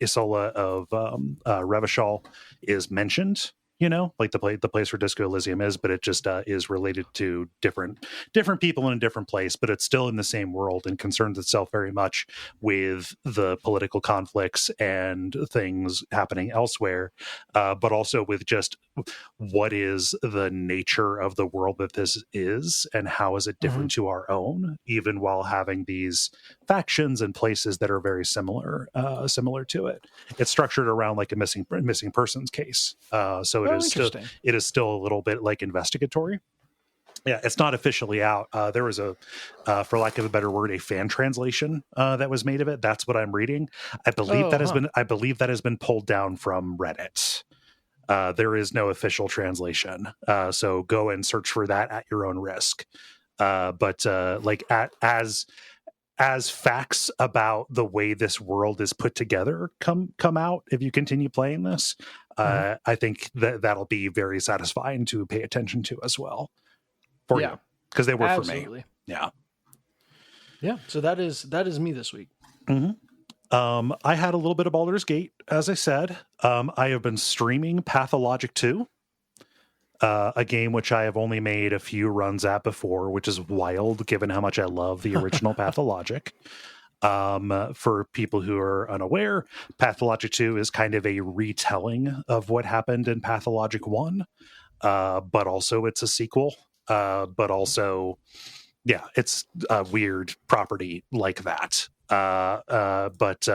Speaker 1: Isola of Revachol is mentioned, you know, like the place where Disco Elysium is, but it just is related to different people in a different place, but it's still in the same world and concerns itself very much with the political conflicts and things happening elsewhere, but also with just what is the nature of the world that this is and how is it different to our own, even while having these factions and places that are very similar to it. It's structured around like a missing persons case, so it is still a little bit like investigatory. Yeah, it's not officially out. There was for lack of a better word, a fan translation that was made of it. That's what I'm reading. I believe that has been pulled down from Reddit. There is no official translation, so go and search for that at your own risk. But like as facts about the way this world is put together come out, if you continue playing this, I think that'll be very satisfying to pay attention to as well for you, because they were
Speaker 2: absolutely.
Speaker 1: for me. Yeah.
Speaker 2: So that is me this week.
Speaker 1: I had a little bit of Baldur's Gate, as I said. I have been streaming Pathologic 2, a game which I have only made a few runs at before, which is wild given how much I love the original Pathologic. For people who are unaware, Pathologic 2 is kind of a retelling of what happened in Pathologic 1, but also it's a sequel, but also, yeah, it's a weird property like that. But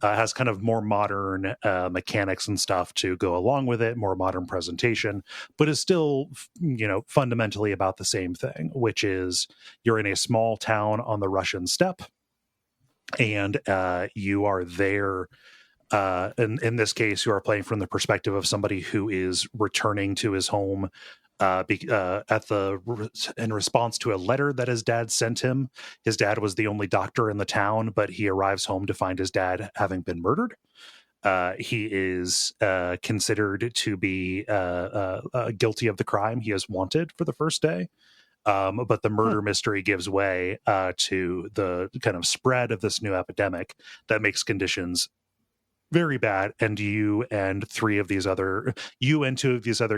Speaker 1: has kind of more modern mechanics and stuff to go along with it, more modern presentation, but is still, you know, fundamentally about the same thing, which is you're in a small town on the Russian steppe, and you are there. In this case, you are playing from the perspective of somebody who is returning to his home in response to a letter that his dad sent him. His dad was the only doctor in the town, but he arrives home to find his dad having been murdered. He is considered to be guilty of the crime. He is wanted for the first day. But the murder mystery gives way to the kind of spread of this new epidemic that makes conditions very bad, and you and two of these other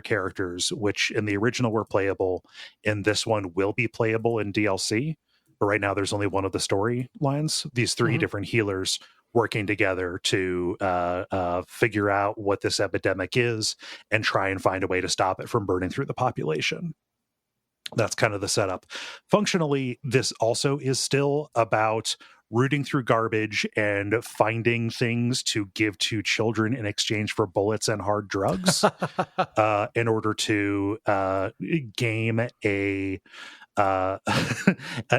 Speaker 1: characters, which in the original were playable, in this one will be playable in DLC, but right now there's only one of the storylines. These three different healers working together to figure out what this epidemic is and try and find a way to stop it from burning through the population. That's kind of the setup. Functionally, this also is still about rooting through garbage and finding things to give to children in exchange for bullets and hard drugs in order to game an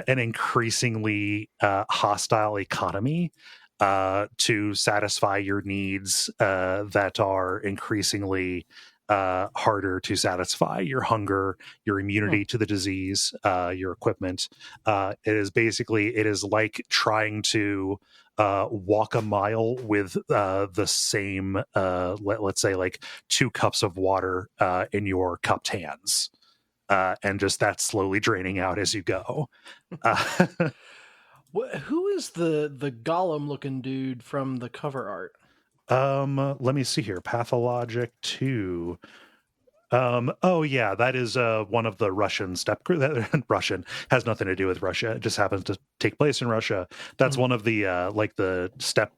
Speaker 1: increasingly hostile economy to satisfy your needs that are increasingly harder to satisfy: your hunger, your immunity to the disease, your equipment. It is like trying to walk a mile with the same, let's say, like 2 cups of water in your cupped hands, and just that slowly draining out as you go.
Speaker 2: Who is the Gollum looking dude from the cover art?
Speaker 1: Let me see here. Pathologic 2. Oh yeah, that is one of the Russian steppe crew. That Russian has nothing to do with Russia. It just happens to take place in Russia. That's one of the like the steppe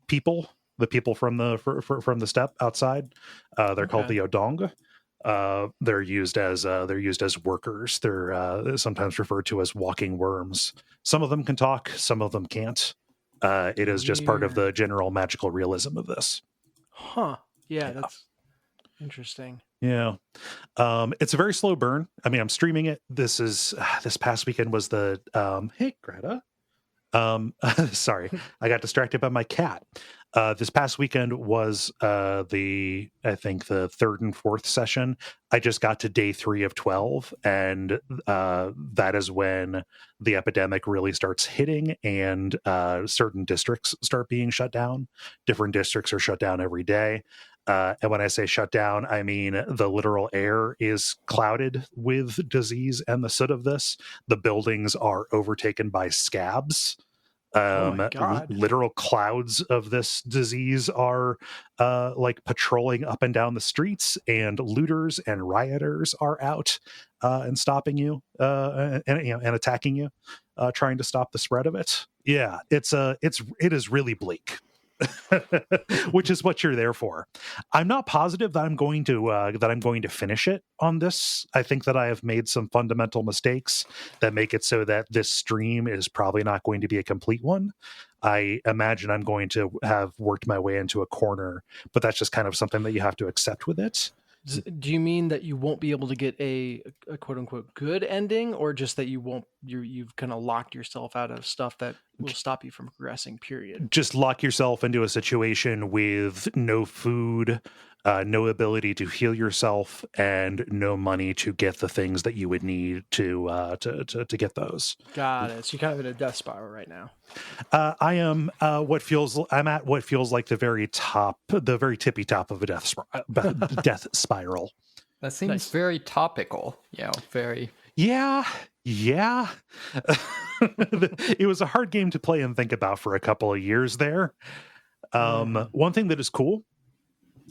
Speaker 1: people, the people from the from the steppe outside. They're called the Odong. They're used as workers. They're sometimes referred to as walking worms. Some of them can talk, some of them can't. It is just part of the general magical realism of this.
Speaker 2: Yeah, that's Interesting.
Speaker 1: Yeah. It's a very slow burn. I mean, I'm streaming it. This past weekend was the hey Greta. Sorry, I got distracted by my cat. This past weekend was I think the third and fourth session. I just got to day 3 of 12, and that is when the epidemic really starts hitting, and certain districts start being shut down. Different districts are shut down every day. And when I say shut down, I mean the literal air is clouded with disease and the soot of this. The buildings are overtaken by scabs.
Speaker 2: Oh my God.
Speaker 1: Literal clouds of this disease are like patrolling up and down the streets, and looters and rioters are out and stopping you and attacking you, trying to stop the spread of it. Yeah, it is really bleak. Which is what you're there for. I'm not positive that I'm going to finish it on this. I think that I have made some fundamental mistakes that make it so that this stream is probably not going to be a complete one. I imagine I'm going to have worked my way into a corner, but that's just kind of something that you have to accept with it.
Speaker 2: Do you mean that you won't be able to get a quote unquote good ending, or just that you've kind of locked yourself out of stuff that will stop you from progressing, period?
Speaker 1: Just lock yourself into a situation with no food, no ability to heal yourself, and no money to get the things that you would need to get those.
Speaker 2: Got it. So you're kind of in a death spiral right now.
Speaker 1: I am I'm at what feels like the very tippy top of a death spiral.
Speaker 3: That seems very topical. Very.
Speaker 1: Yeah. It was a hard game to play and think about for a couple of years there. One thing that is cool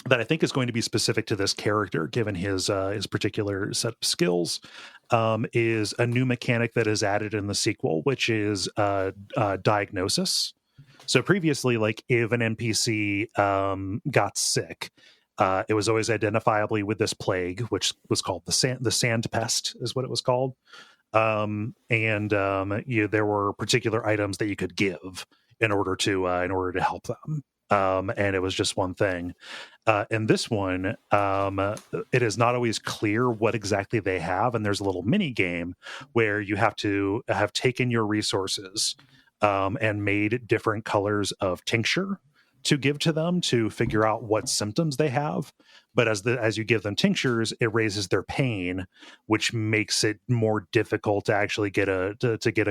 Speaker 1: that I think is going to be specific to this character, given his particular set of skills, is a new mechanic that is added in the sequel, which is diagnosis. So previously, like if an NPC got sick, it was always identifiably with this plague, which was called the sand pest, is what it was called. There were particular items that you could give in order to help them. And it was just one thing. In this one, it is not always clear what exactly they have, and there's a little mini game where you have to have taken your resources and made different colors of tincture to give to them to figure out what symptoms they have. But as you give them tinctures, it raises their pain, which makes it more difficult to actually get a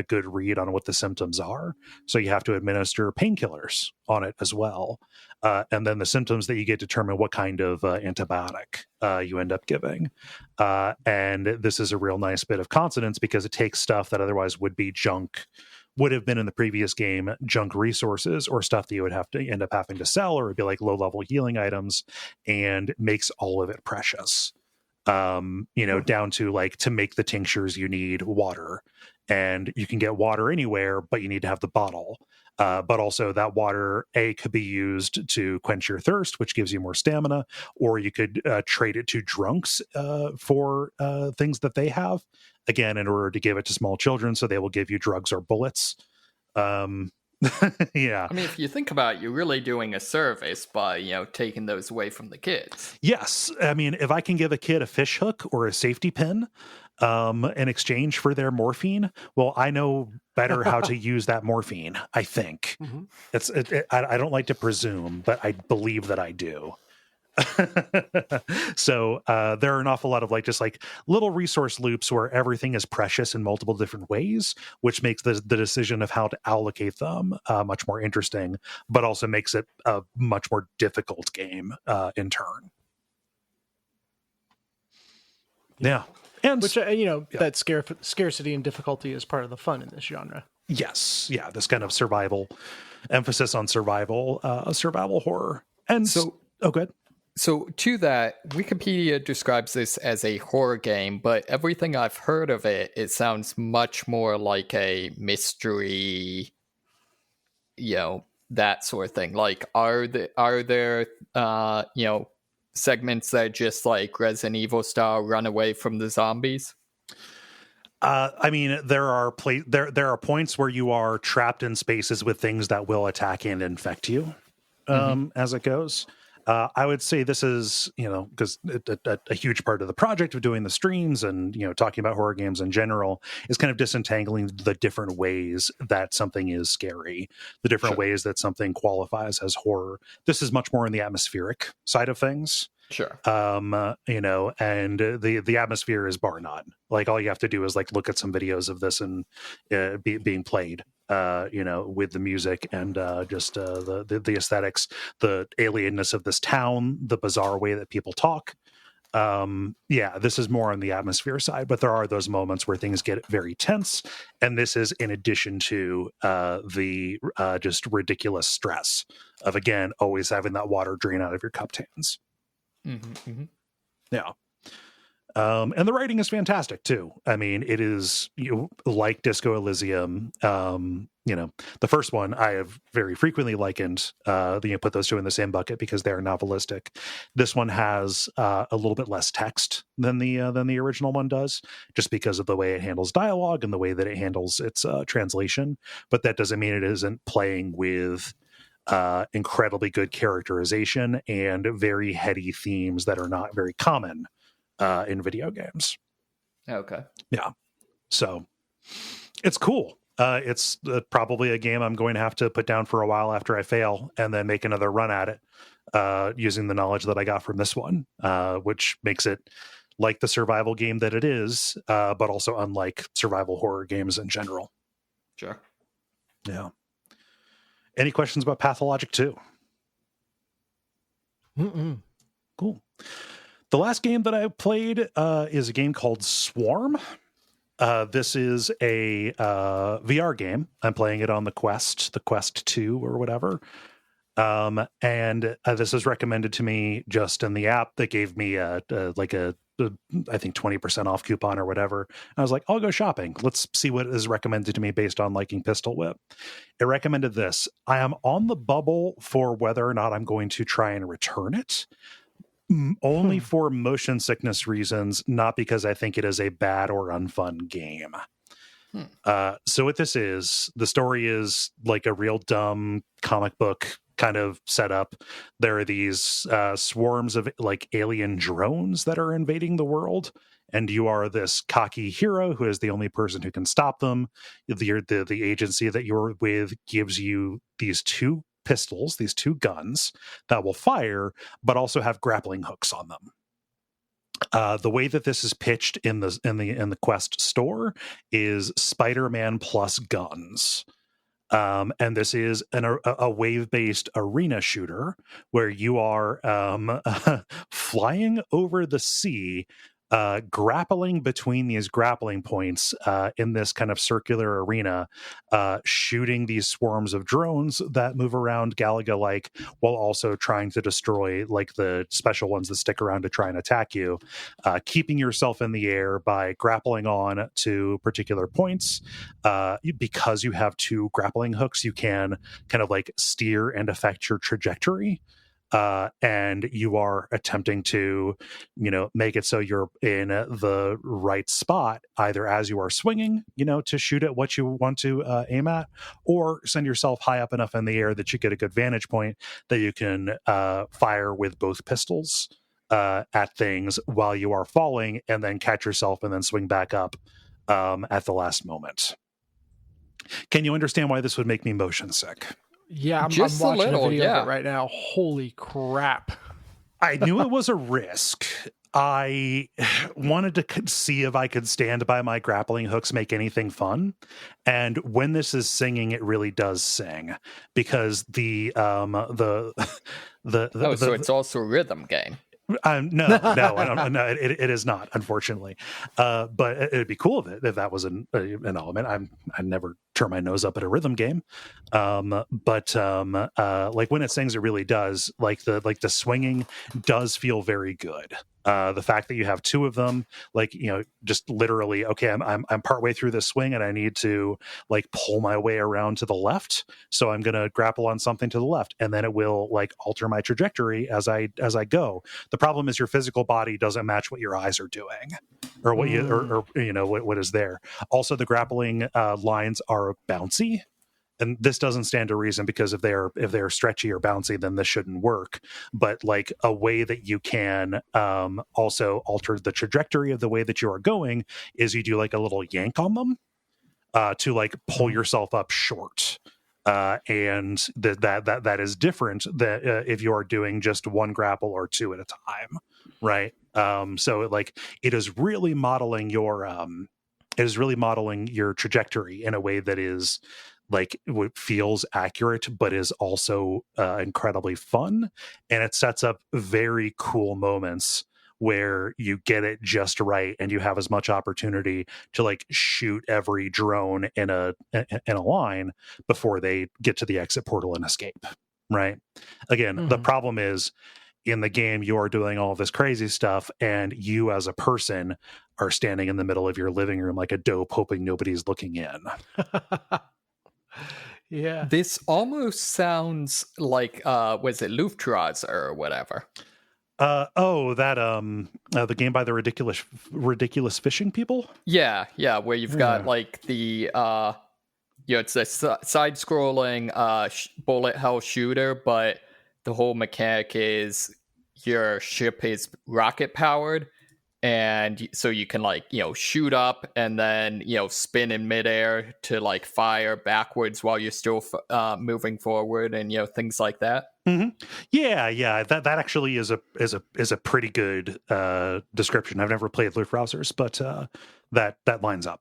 Speaker 1: good read on what the symptoms are. So you have to administer painkillers on it as well. And then the symptoms that you get determine what kind of antibiotic you end up giving. And this is a real nice bit of consonance because it takes stuff that otherwise would have been in the previous game junk resources or stuff that you would have to end up having to sell, or it'd be like low-level healing items, and makes all of it precious. Down to like, to make the tinctures you need water, and you can get water anywhere, but you need to have the bottle. But also that water, could be used to quench your thirst, which gives you more stamina, or you could trade it to drunks for things that they have, again, in order to give it to small children, so they will give you drugs or bullets. Yeah.
Speaker 3: I mean, if you think about it, you're really doing a service by, taking those away from the kids.
Speaker 1: Yes. I mean, if I can give a kid a fish hook or a safety pin in exchange for their morphine, well, I know better how to use that morphine, I think. Mm-hmm. I don't like to presume, but I believe that I do. So there are an awful lot of just little resource loops where everything is precious in multiple different ways, which makes the decision of how to allocate them much more interesting, but also makes it a much more difficult game in turn. Yeah. And
Speaker 2: which that scarcity and difficulty is part of the fun in this genre.
Speaker 1: Yes. Yeah. This kind of survival emphasis on survival horror. And good.
Speaker 3: So to that, Wikipedia describes this as a horror game, but everything I've heard of it sounds much more like a mystery, that sort of thing. Like, are there segments that just like Resident Evil style run away from the zombies?
Speaker 1: I mean, there are points where you are trapped in spaces with things that will attack and infect you as it goes. I would say this is, because a huge part of the project of doing the streams and, talking about horror games in general is kind of disentangling the different ways that something is scary, the different ways that something qualifies as horror. This is much more in the atmospheric side of things.
Speaker 3: Sure.
Speaker 1: And the atmosphere is bar none. Like, all you have to do is look at some videos of this and being played. With the music and just the aesthetics, the alienness of this town, the bizarre way that people talk. This is more on the atmosphere side, but there are those moments where things get very tense, and this is in addition to the just ridiculous stress of, again, always having that water drain out of your cupped hands.
Speaker 3: Mm-hmm, mm-hmm.
Speaker 1: Yeah. And the writing is fantastic too. I mean, it is like Disco Elysium. The first one I have very frequently likened. Put those two in the same bucket because they are novelistic. This one has a little bit less text than the original one does, just because of the way it handles dialogue and the way that it handles its translation. But that doesn't mean it isn't playing with incredibly good characterization and very heady themes that are not very common in video games.
Speaker 3: Okay.
Speaker 1: Yeah. So it's cool. It's probably a game I'm going to have to put down for a while after I fail and then make another run at it using the knowledge that I got from this one, which makes it like the survival game that it is, but also unlike survival horror games in general.
Speaker 3: Sure.
Speaker 1: Yeah. Any questions about Pathologic 2?
Speaker 2: Mm-mm.
Speaker 1: Cool. The last game that I played is a game called Swarm. This is a VR game. I'm playing it on the Quest 2 or whatever. And this was recommended to me just in the app that gave me I think 20% off coupon or whatever. I was like, I'll go shopping. Let's see what is recommended to me based on liking Pistol Whip. It recommended this. I am on the bubble for whether or not I'm going to try and return it. Only for motion sickness reasons, not because I think it is a bad or unfun game. So what this is, the story is like a real dumb comic book kind of setup. There are these swarms of alien drones that are invading the world, and you are this cocky hero who is the only person who can stop them. The agency that you're with gives you these two pistols, these two guns that will fire, but also have grappling hooks on them. The way that this is pitched in the Quest store is Spider-Man plus guns. And this is a wave-based arena shooter where you are flying over the sea, grappling between these grappling points in this kind of circular arena, shooting these swarms of drones that move around Galaga-like, while also trying to destroy the special ones that stick around to try and attack you, keeping yourself in the air by grappling on to particular points. Because you have two grappling hooks, you can kind of steer and affect your trajectory. And you are attempting to, make it so you're in the right spot, either as you are swinging, to shoot at what you want to aim at, or send yourself high up enough in the air that you get a good vantage point that you can fire with both pistols at things while you are falling, and then catch yourself and then swing back up at the last moment. Can you understand why this would make me motion sick?
Speaker 2: Yeah, I'm watching a video of it right now. Holy crap.
Speaker 1: I knew it was a risk. I wanted to see if I could stand by my grappling hooks, make anything fun. And when this is singing, it really does sing, because so
Speaker 3: it's also a rhythm game.
Speaker 1: No, I don't. No, it is not, unfortunately. But it'd be cool if that was an element. I never turn my nose up at a rhythm game, but when it sings, it really does. The swinging does feel very good. The fact that you have two of them, just literally, okay, I'm partway through this swing and I need to pull my way around to the left, so I'm gonna grapple on something to the left, and then it will alter my trajectory as I go. The problem is your physical body doesn't match what your eyes are doing, or what what is there. Also, the grappling lines are bouncy, and this doesn't stand to reason, because if they're stretchy or bouncy, then this shouldn't work. But like a way that you can also alter the trajectory of the way that you are going is you do like a little yank on them to like pull yourself up short. And that is different that if you are doing just one grapple or two at a time, right? So it is really modeling your trajectory in a way that is like what feels accurate, but is also incredibly fun, and it sets up very cool moments where you get it just right and you have as much opportunity to like shoot every drone in a line before they get to the exit portal and escape, right? Again, the problem is in the game you are doing all this crazy stuff and you as a person are standing in the middle of your living room like a dope hoping nobody's looking in.
Speaker 2: Yeah.
Speaker 3: This almost sounds like was it Lufthansa or whatever?
Speaker 1: The game by the ridiculous fishing people.
Speaker 3: Yeah, where you've got like the it's a side-scrolling bullet hell shooter, but the whole mechanic is your ship is rocket powered, and so you can like shoot up and then spin in midair to like fire backwards while you're still moving forward, and things like that.
Speaker 1: Mm-hmm. Yeah. That actually is a pretty good description. I've never played Lufthausers, but that lines up.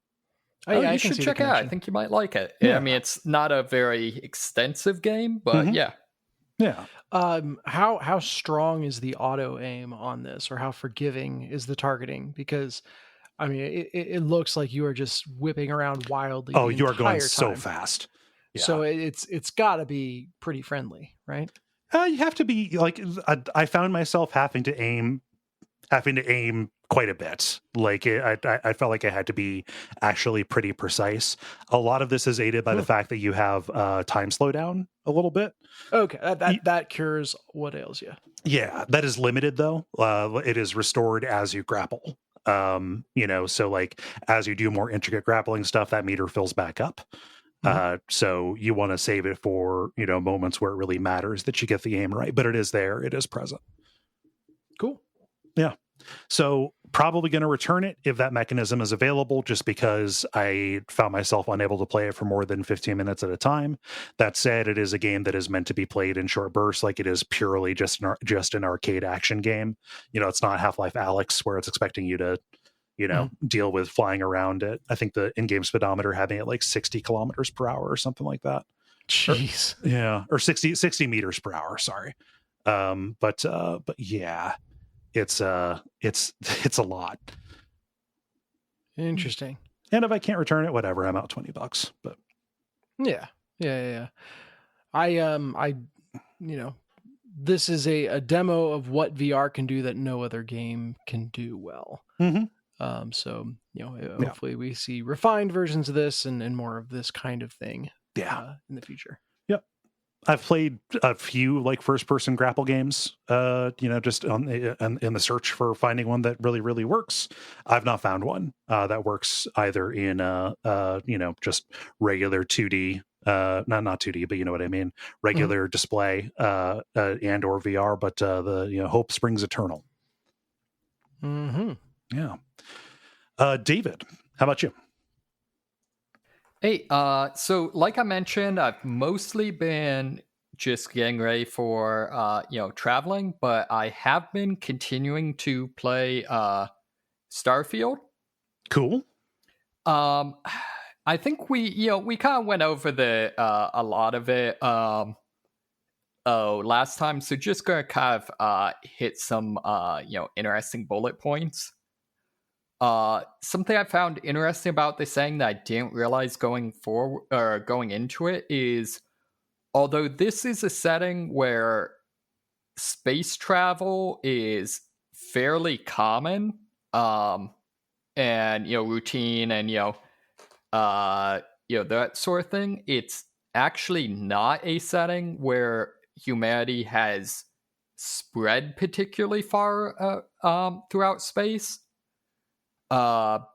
Speaker 3: You should check it out. I think you might like it. Yeah. I mean, it's not a very extensive game, but yeah.
Speaker 2: How strong is the auto aim on this, or how forgiving is the targeting? Because I mean, it looks like you are just whipping around wildly.
Speaker 1: Oh, you are going so fast.
Speaker 2: Yeah. So it's got to be pretty friendly, right?
Speaker 1: You have to be like, I found myself having to aim quite a bit. Like I felt like I had to be actually pretty precise. A lot of this is aided by the fact that you have time slowdown a little bit.
Speaker 2: Okay, that cures what ails you.
Speaker 1: Yeah, that is limited though. It is restored as you grapple. So like as you do more intricate grappling stuff, that meter fills back up. So you want to save it for moments where it really matters that you get the aim right, but it is there, it is present.
Speaker 2: Cool.
Speaker 1: Yeah. So probably going to return it if that mechanism is available, just because I found myself unable to play it for more than 15 minutes at a time. That said, it is a game that is meant to be played in short bursts. Like it is purely just an arcade action game. It's not Half-Life Alyx where it's expecting you to deal with flying around it. I think the in-game speedometer had me at like 60 kilometers per hour or something like that.
Speaker 2: Jeez.
Speaker 1: Or 60 meters per hour. Sorry. But yeah, it's a lot.
Speaker 2: Interesting.
Speaker 1: And if I can't return it, whatever, I'm out $20, but
Speaker 2: yeah. This is a demo of what VR can do that no other game can do well. So hopefully we see refined versions of this and more of this kind of thing in the future.
Speaker 1: Yep. I've played a few like first-person grapple games, just in the search for finding one that really, really works. I've not found one that works either in just regular 2D, not 2D, but you know what I mean, regular display and or VR. But the hope springs eternal. Yeah. David, how about you?
Speaker 3: Hey, so like I mentioned, I've mostly been just getting ready for, traveling, but I have been continuing to play Starfield.
Speaker 1: Cool.
Speaker 3: I think we kind of went over a lot of it last time, so just gonna kind of hit some interesting bullet points. Something I found interesting about this thing that I didn't realize going into it is, although this is a setting where space travel is fairly common, and routine and that sort of thing, it's actually not a setting where humanity has spread particularly far throughout space.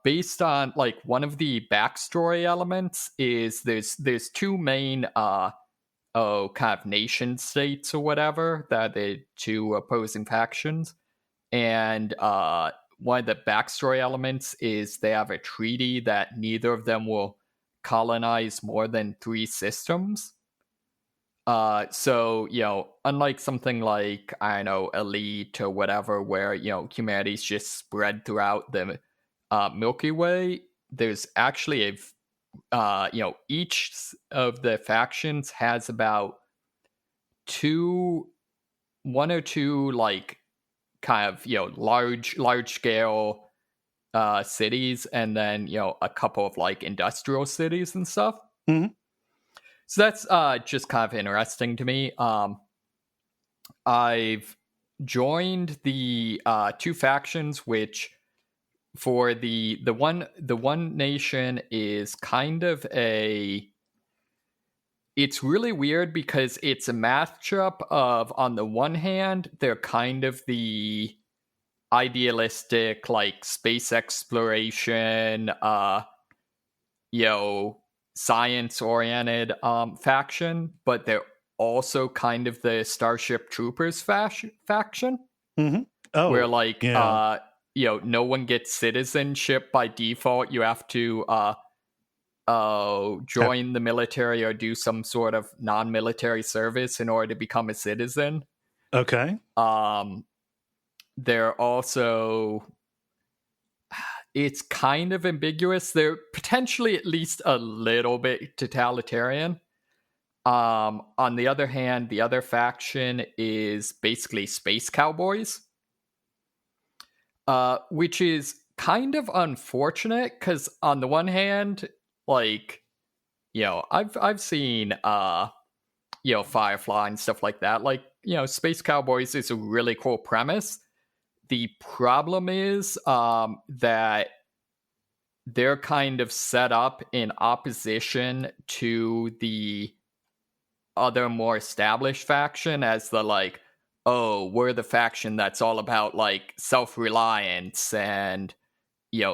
Speaker 3: based on like one of the backstory elements is there's two main kind of nation states or whatever that the two opposing factions, and one of the backstory elements is they have a treaty that neither of them will colonize more than 3 systems. So, unlike something like, I don't know, Elite or whatever, where, humanity's just spread throughout the Milky Way, there's actually each of the factions has about 1 or 2, like, kind of, large scale cities, and then, a couple of, like, industrial cities and stuff.
Speaker 1: Mm-hmm.
Speaker 3: So that's just kind of interesting to me. I've joined the 2 factions, which for the one nation is kind of it's really weird because it's a matchup of, on the one hand, they're kind of the idealistic, like, space exploration, science-oriented faction, but they're also kind of the Starship Troopers faction.
Speaker 1: Mm-hmm. Oh,
Speaker 3: where, like, no one gets citizenship by default. You have to join the military or do some sort of non-military service in order to become a citizen.
Speaker 1: Okay.
Speaker 3: They're also, it's kind of ambiguous. They're potentially at least a little bit totalitarian. On the other hand, the other faction is basically space cowboys, which is kind of unfortunate because on the one hand, like, I've seen Firefly and stuff like that. Like, space cowboys is a really cool premise. The problem is that they're kind of set up in opposition to the other more established faction as the, like, oh, we're the faction that's all about, like, self-reliance and,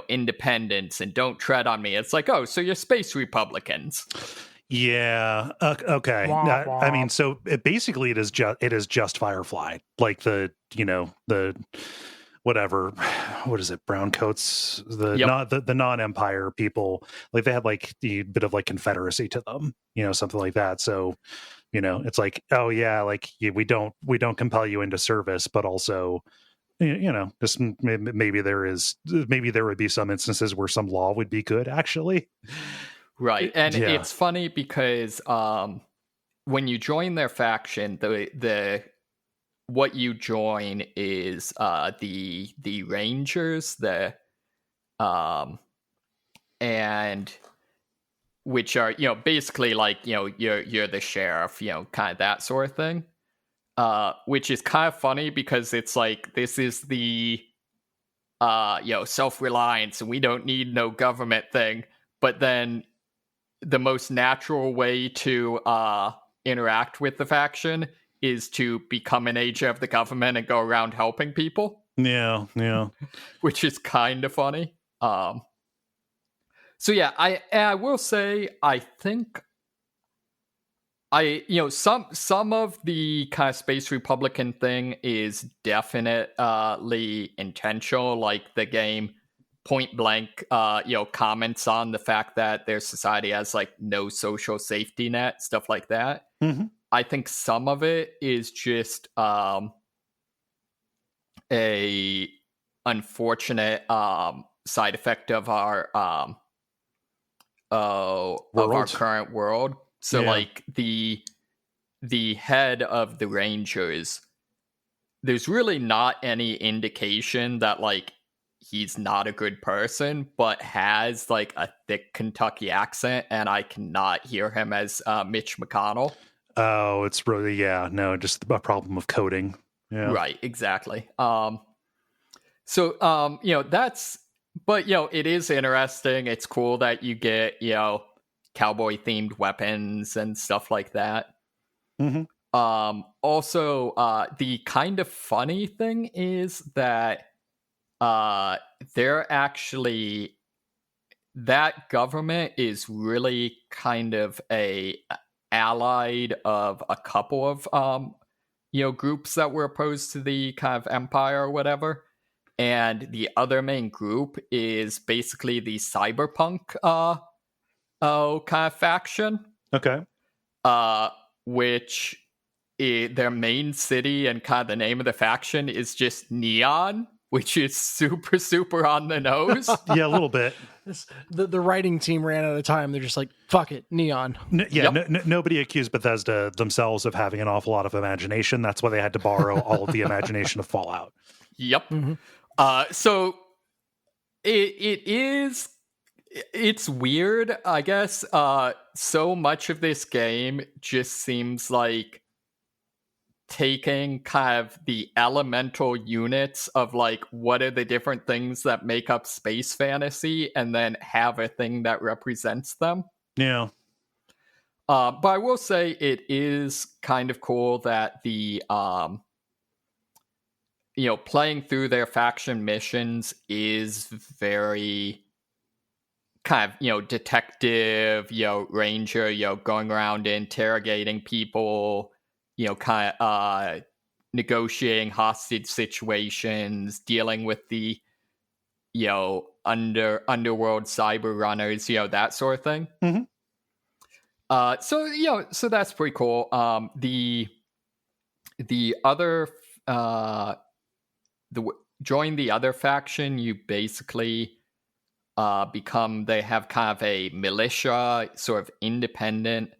Speaker 3: independence and don't tread on me. It's like, oh, so you're space Republicans.
Speaker 1: Yeah. Okay.
Speaker 2: Wah, wah.
Speaker 1: I mean, so it is just Firefly, like the whatever, what is it? Brown coats, the non-empire people, like they have like the bit of like Confederacy to them, something like that. So, it's like, oh yeah, like we don't compel you into service, but also, just maybe there would be some instances where some law would be good, actually.
Speaker 3: Right. And it's funny because when you join their faction, the what you join is the Rangers, and which are, basically like, you're the sheriff, kind of that sort of thing. Which is kind of funny because it's like, this is the self-reliance and we don't need no government thing. But then the most natural way to interact with the faction is to become an agent of the government and go around helping people.
Speaker 1: Yeah.
Speaker 3: Which is kind of funny. So yeah, I will say, I think some of the kind of space Republican thing is definitely intentional. Like the game point blank, comments on the fact that their society has like no social safety net, stuff like that.
Speaker 1: Mm-hmm.
Speaker 3: I think some of it is just a unfortunate side effect of our current world. So like the head of the Rangers, there's really not any indication that like he's not a good person, but has like a thick Kentucky accent, and I cannot hear him as Mitch McConnell.
Speaker 1: Oh, it's really, just a problem of coding. Yeah.
Speaker 3: Right, exactly. So, but, it is interesting. It's cool that you get, cowboy-themed weapons and stuff like that.
Speaker 1: Mm-hmm.
Speaker 3: Also, the kind of funny thing is that they're actually, that government is really kind of a allied of a couple of groups that were opposed to the kind of empire or whatever. And the other main group is basically the cyberpunk kind of faction.
Speaker 1: Okay.
Speaker 3: Which their main city and kind of the name of the faction is just Neon, which is super, super on the nose.
Speaker 1: Yeah, a little bit.
Speaker 2: The writing team ran out of time. They're just like, fuck it, Neon.
Speaker 1: Nobody accused Bethesda themselves of having an awful lot of imagination. That's why they had to borrow all of the imagination of Fallout.
Speaker 3: Yep. Mm-hmm. So it's weird, I guess. So much of this game just seems like taking kind of the elemental units of like what are the different things that make up space fantasy and then have a thing that represents them.
Speaker 1: Yeah.
Speaker 3: But I will say it is kind of cool that the playing through their faction missions is very kind of, detective, ranger, going around interrogating people, kind of negotiating hostage situations, dealing with the, underworld cyber runners, that sort of thing.
Speaker 1: Mm-hmm.
Speaker 3: So that's pretty cool. The other, join the other faction, you basically they have kind of a militia, sort of independent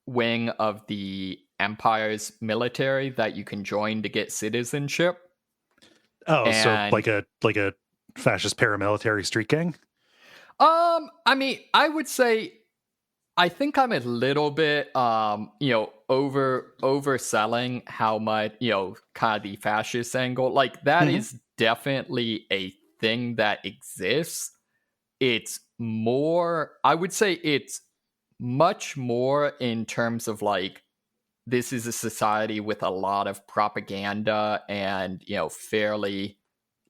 Speaker 3: wing of the Empire's military that you can join to get citizenship.
Speaker 1: Oh, so like a fascist paramilitary street gang?
Speaker 3: I mean, I would say I think I'm a little bit overselling how much, kind of the fascist angle. Like that is definitely a thing that exists. It's more, I would say it's much more in terms of like, this is a society with a lot of propaganda and, fairly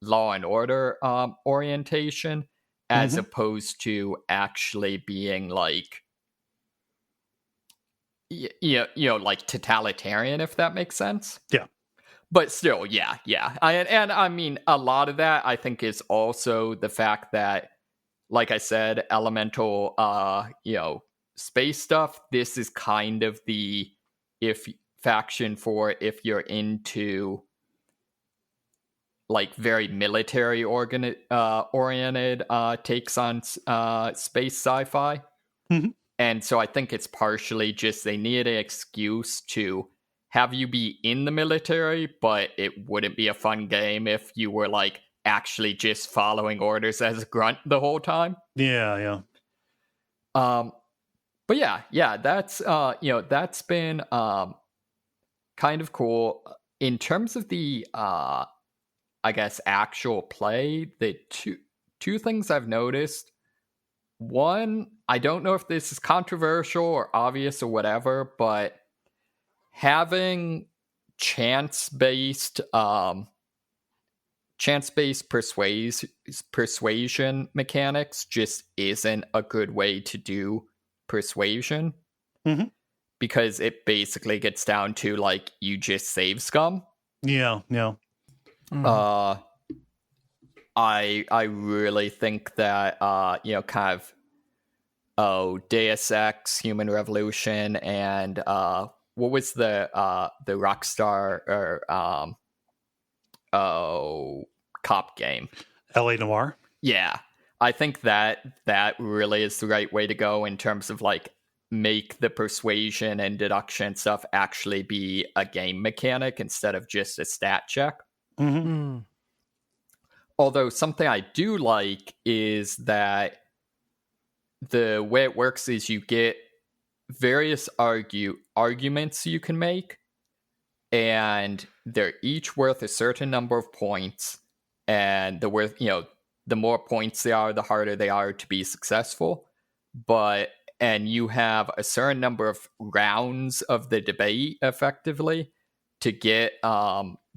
Speaker 3: law and order orientation, as opposed to actually being like, like totalitarian, if that makes sense.
Speaker 1: Yeah.
Speaker 3: But still, yeah. And I mean, a lot of that, I think, is also the fact that, like I said, elemental, space stuff, this is kind of the faction for if you're into, like, very military oriented takes on space sci-fi.
Speaker 1: Mm-hmm.
Speaker 3: And so I think it's partially just they need an excuse to have you be in the military, but it wouldn't be a fun game if you were like actually just following orders as a grunt the whole time.
Speaker 1: Yeah.
Speaker 3: But yeah, that's that's been kind of cool. In terms of the I guess actual play, the two things I've noticed. One, I don't know if this is controversial or obvious or whatever, but having chance-based persuasion mechanics just isn't a good way to do persuasion, because it basically gets down to like you just save scum.
Speaker 1: Yeah.
Speaker 3: I really think that kind of Deus Ex, Human Revolution, and what was the Rockstar or cop game?
Speaker 1: LA Noire?
Speaker 3: Yeah. I think that really is the right way to go in terms of like make the persuasion and deduction stuff actually be a game mechanic instead of just a stat check. Although something I do like is that the way it works is you get various arguments you can make, and they're each worth a certain number of points, and the more points they are, the harder they are to be successful. And you have a certain number of rounds of the debate effectively to get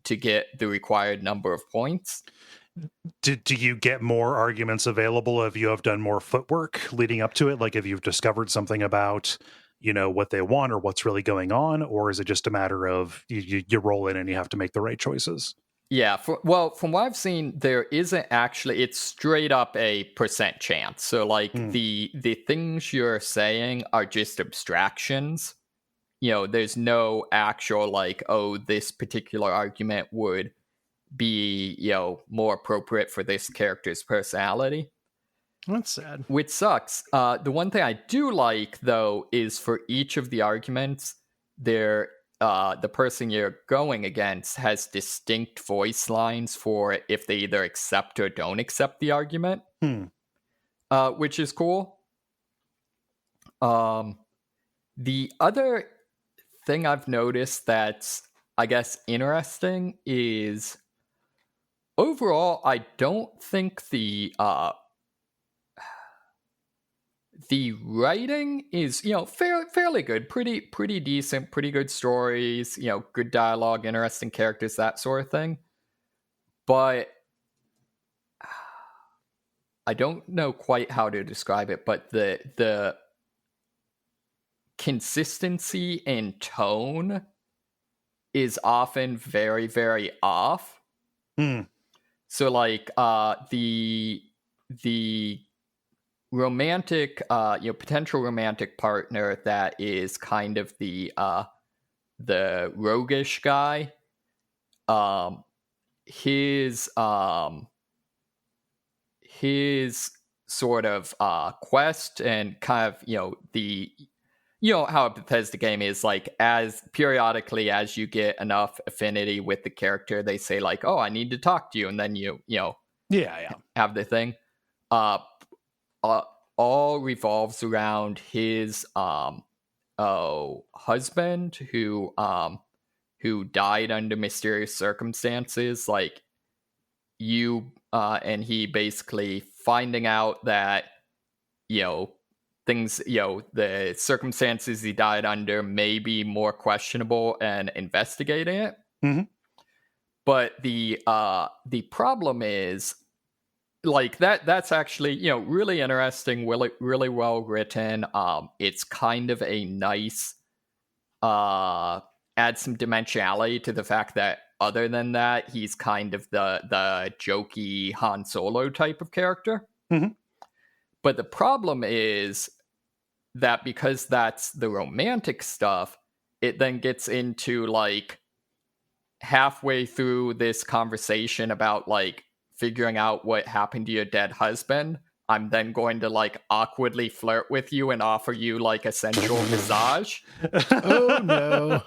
Speaker 3: to get the required number of points.
Speaker 1: Do you get more arguments available if you have done more footwork leading up to it? Like if you've discovered something about, what they want or what's really going on, or is it just a matter of you roll in and you have to make the right choices?
Speaker 3: Yeah, from what I've seen, there isn't actually, it's straight up a % chance. So like the things you're saying are just abstractions. There's no actual like, oh, this particular argument would be, more appropriate for this character's personality.
Speaker 2: That's sad.
Speaker 3: Which sucks. The one thing I do like, though, is for each of the arguments, the person you're going against has distinct voice lines for if they either accept or don't accept the argument, which is cool. The other thing I've noticed that's, I guess, interesting is overall, I don't think the writing is, fairly good, pretty decent, pretty good stories, good dialogue, interesting characters, that sort of thing. But I don't know quite how to describe it, but the consistency and tone is often very, very off. So like the romantic, potential romantic partner that is kind of the roguish guy, his sort of quest and kind of, how a Bethesda game is, like, as periodically as you get enough affinity with the character, they say like, oh, I need to talk to you, and then you have the thing. All revolves around his husband who died under mysterious circumstances, like you and he basically finding out that things, the circumstances he died under may be more questionable and investigating it. But the problem is, like, that's actually, really interesting, really well written. It's kind of a nice add some dimensionality to the fact that other than that, he's kind of the jokey Han Solo type of character. But the problem is that because that's the romantic stuff, it then gets into like halfway through this conversation about like figuring out what happened to your dead husband, I'm then going to like awkwardly flirt with you and offer you like a sensual massage.
Speaker 2: Oh no.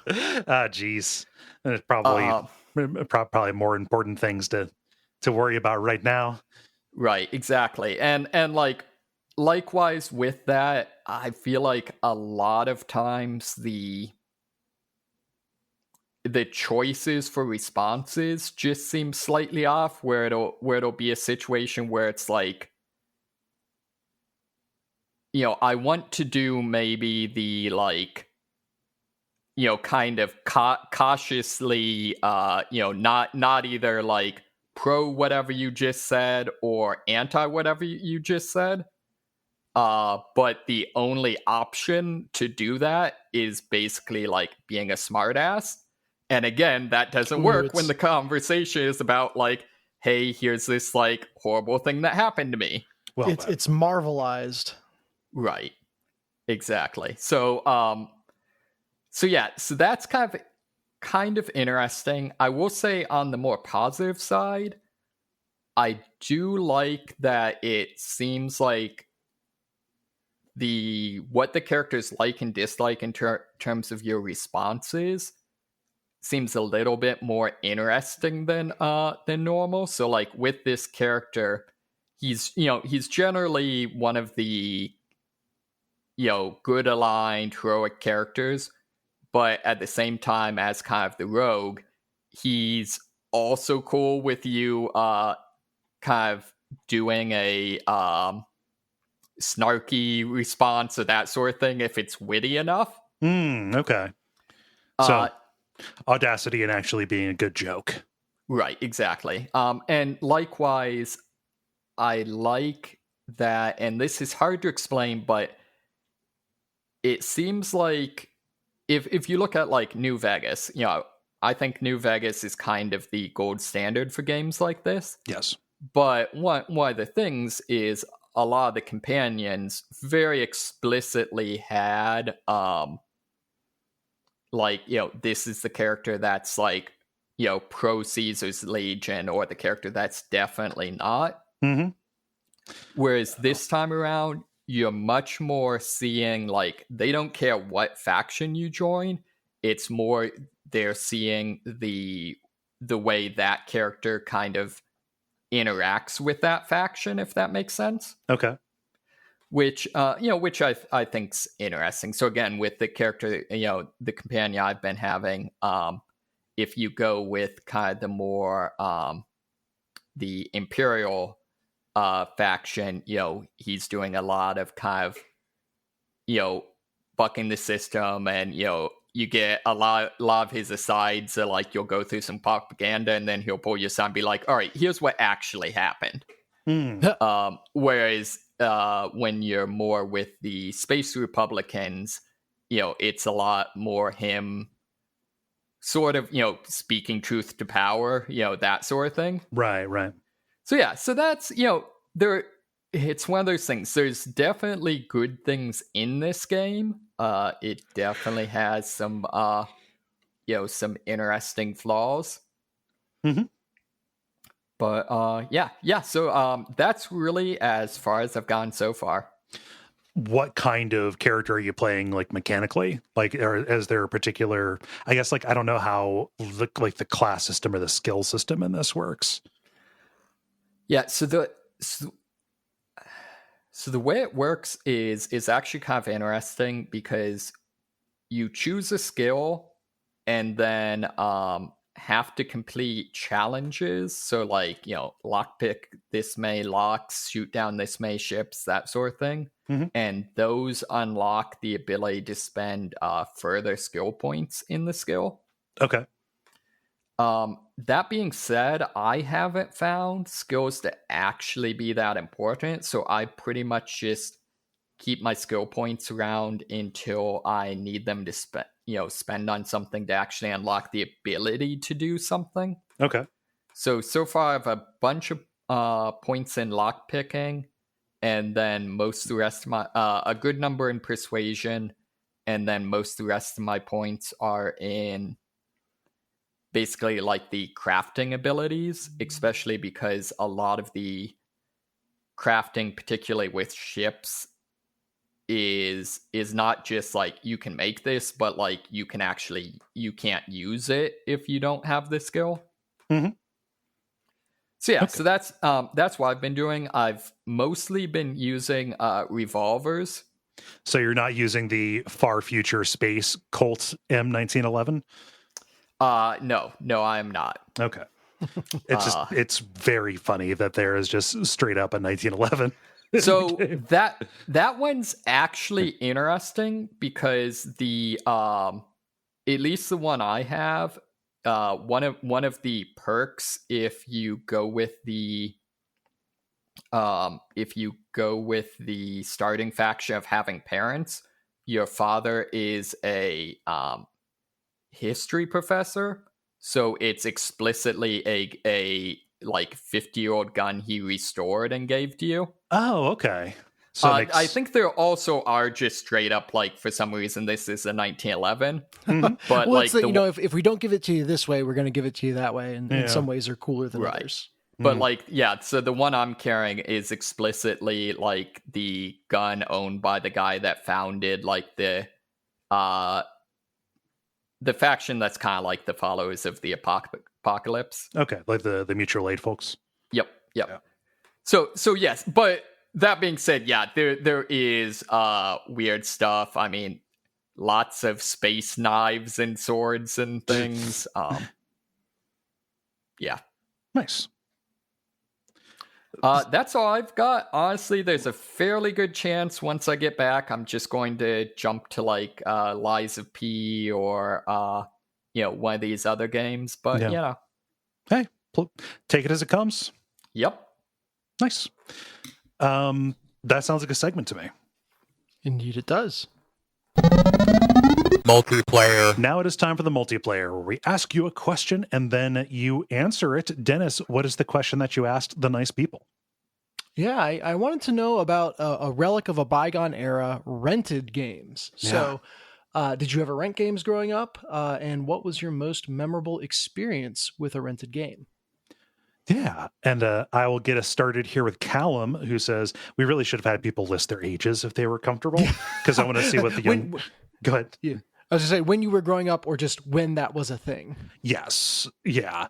Speaker 1: Geez. There's probably more important things to worry about right now.
Speaker 3: Right, exactly. And like likewise with that, I feel like a lot of times the choices for responses just seem slightly off, where it'll be a situation where it's like, I want to do maybe the like, kind of cautiously, not either like pro whatever you just said or anti whatever you just said. But the only option to do that is basically like being a smartass. And again, that doesn't work when the conversation is about like, hey, here's this like horrible thing that happened to me.
Speaker 2: Well, it's marvelized.
Speaker 3: Right. Exactly. So that's kind of interesting. I will say on the more positive side, I do like that it seems like what the characters like and dislike in terms of your responses seems a little bit more interesting than normal. So like with this character, he's generally one of the good aligned heroic characters, but at the same time, as kind of the rogue, he's also cool with you kind of doing a snarky response or that sort of thing if it's witty enough.
Speaker 1: Okay. So audacity and actually being a good joke.
Speaker 3: Right, exactly. And likewise, I like that, and this is hard to explain, but it seems like if you look at like New Vegas, I think New Vegas is kind of the gold standard for games like this.
Speaker 1: Yes.
Speaker 3: But one of the things is a lot of the companions very explicitly had this is the character that's like, pro Caesar's Legion, or the character that's definitely not.
Speaker 1: Mm-hmm.
Speaker 3: Whereas this time around, you're much more seeing like they don't care what faction you join. It's more they're seeing the way that character kind of interacts with that faction, if that makes sense.
Speaker 1: Okay.
Speaker 3: Which I think's interesting. So again, with the character, the companion I've been having, if you go with kind of the more the Imperial faction, he's doing a lot of kind of, bucking the system, and you get a lot of his asides. So like you'll go through some propaganda, and then he'll pull you aside and be like, all right, here's what actually happened. Whereas when you're more with the Space Republicans, it's a lot more him sort of, speaking truth to power, that sort of thing.
Speaker 1: Right.
Speaker 3: So yeah, so that's, it's one of those things. There's definitely good things in this game. It definitely has some, some interesting flaws.
Speaker 1: Mm-hmm.
Speaker 3: But yeah. So that's really as far as I've gone so far.
Speaker 1: What kind of character are you playing, like mechanically? Like, or is there a particular? I guess, like, I don't know how the class system or the skill system in this works.
Speaker 3: Yeah. So the way it works is actually kind of interesting, because you choose a skill and then have to complete challenges. So like, lockpick this many locks, shoot down this many ships, that sort of thing.
Speaker 1: Mm-hmm.
Speaker 3: And those unlock the ability to spend further skill points in the skill.
Speaker 1: Okay.
Speaker 3: That being said, I haven't found skills to actually be that important. So I pretty much just keep my skill points around until I need them to spend on something to actually unlock the ability to do something.
Speaker 1: Okay.
Speaker 3: So far I have a bunch of points in lockpicking, and then most of the rest of my a good number in persuasion, and then most of the rest of my points are in basically like the crafting abilities, especially because a lot of the crafting, particularly with ships, is not just like you can make this, but like you can't use it if you don't have the skill.
Speaker 1: Mm-hmm.
Speaker 3: So yeah, okay. So that's what I've been doing. I've mostly been using revolvers.
Speaker 1: So you're not using the far future space Colt M1911?
Speaker 3: No, I am not.
Speaker 1: Okay. It's very funny that there is just straight up a 1911.
Speaker 3: So that one's actually interesting, because the at least the one I have, one of the perks, if you go with the starting faction of having parents, your father is a history professor, so it's explicitly a like 50-year-old gun he restored and gave to you.
Speaker 1: Oh, okay. So
Speaker 3: I think there also are just straight up, like, for some reason this is a 1911.
Speaker 2: Mm-hmm.
Speaker 3: But
Speaker 2: well, like, if we don't give it to you this way, we're going to give it to you that way, and in some ways are cooler than others.
Speaker 3: But like, yeah, so the one I'm carrying is explicitly like the gun owned by the guy that founded like the faction that's kind of like the followers of the apocalypse.
Speaker 1: Okay, like the mutual aid folks.
Speaker 3: Yep. Yeah. So yes, but that being said, yeah, there is weird stuff. I mean, lots of space knives and swords and things. Yeah.
Speaker 1: Nice.
Speaker 3: That's all I've got. Honestly, there's a fairly good chance once I get back, I'm just going to jump to like Lies of P or one of these other games. But
Speaker 1: Hey, take it as it comes.
Speaker 3: Yep.
Speaker 1: Nice. That sounds like a segment to me.
Speaker 2: Indeed it does.
Speaker 4: Multiplayer.
Speaker 1: Now it is time for the multiplayer, where we ask you a question and then you answer it. Dennis, what is the question that you asked the nice people?
Speaker 2: Yeah, I wanted to know about a relic of a bygone era, rented games. So, did you ever rent games growing up? And what was your most memorable experience with a rented game?
Speaker 1: Yeah, and I will get us started here with Callum, who says, we really should have had people list their ages if they were comfortable, because I want to see what the young... Go ahead.
Speaker 2: Yeah. I was going to say, when you were growing up, or just when that was a thing?
Speaker 1: Yes. Yeah.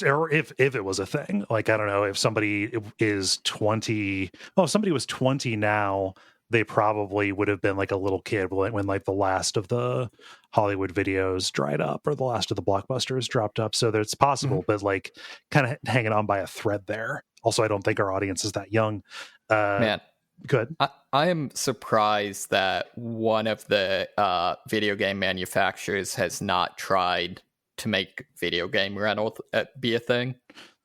Speaker 1: Or if it was a thing, like, I don't know, if somebody is 20, if somebody was 20 now, they probably would have been like a little kid when like the last of the Hollywood videos dried up or the last of the blockbusters dropped up. So it's possible, but like kind of hanging on by a thread there. Also, I don't think our audience is that young.
Speaker 3: Man.
Speaker 1: Good.
Speaker 3: I am surprised that one of the video game manufacturers has not tried to make video game rental be a thing.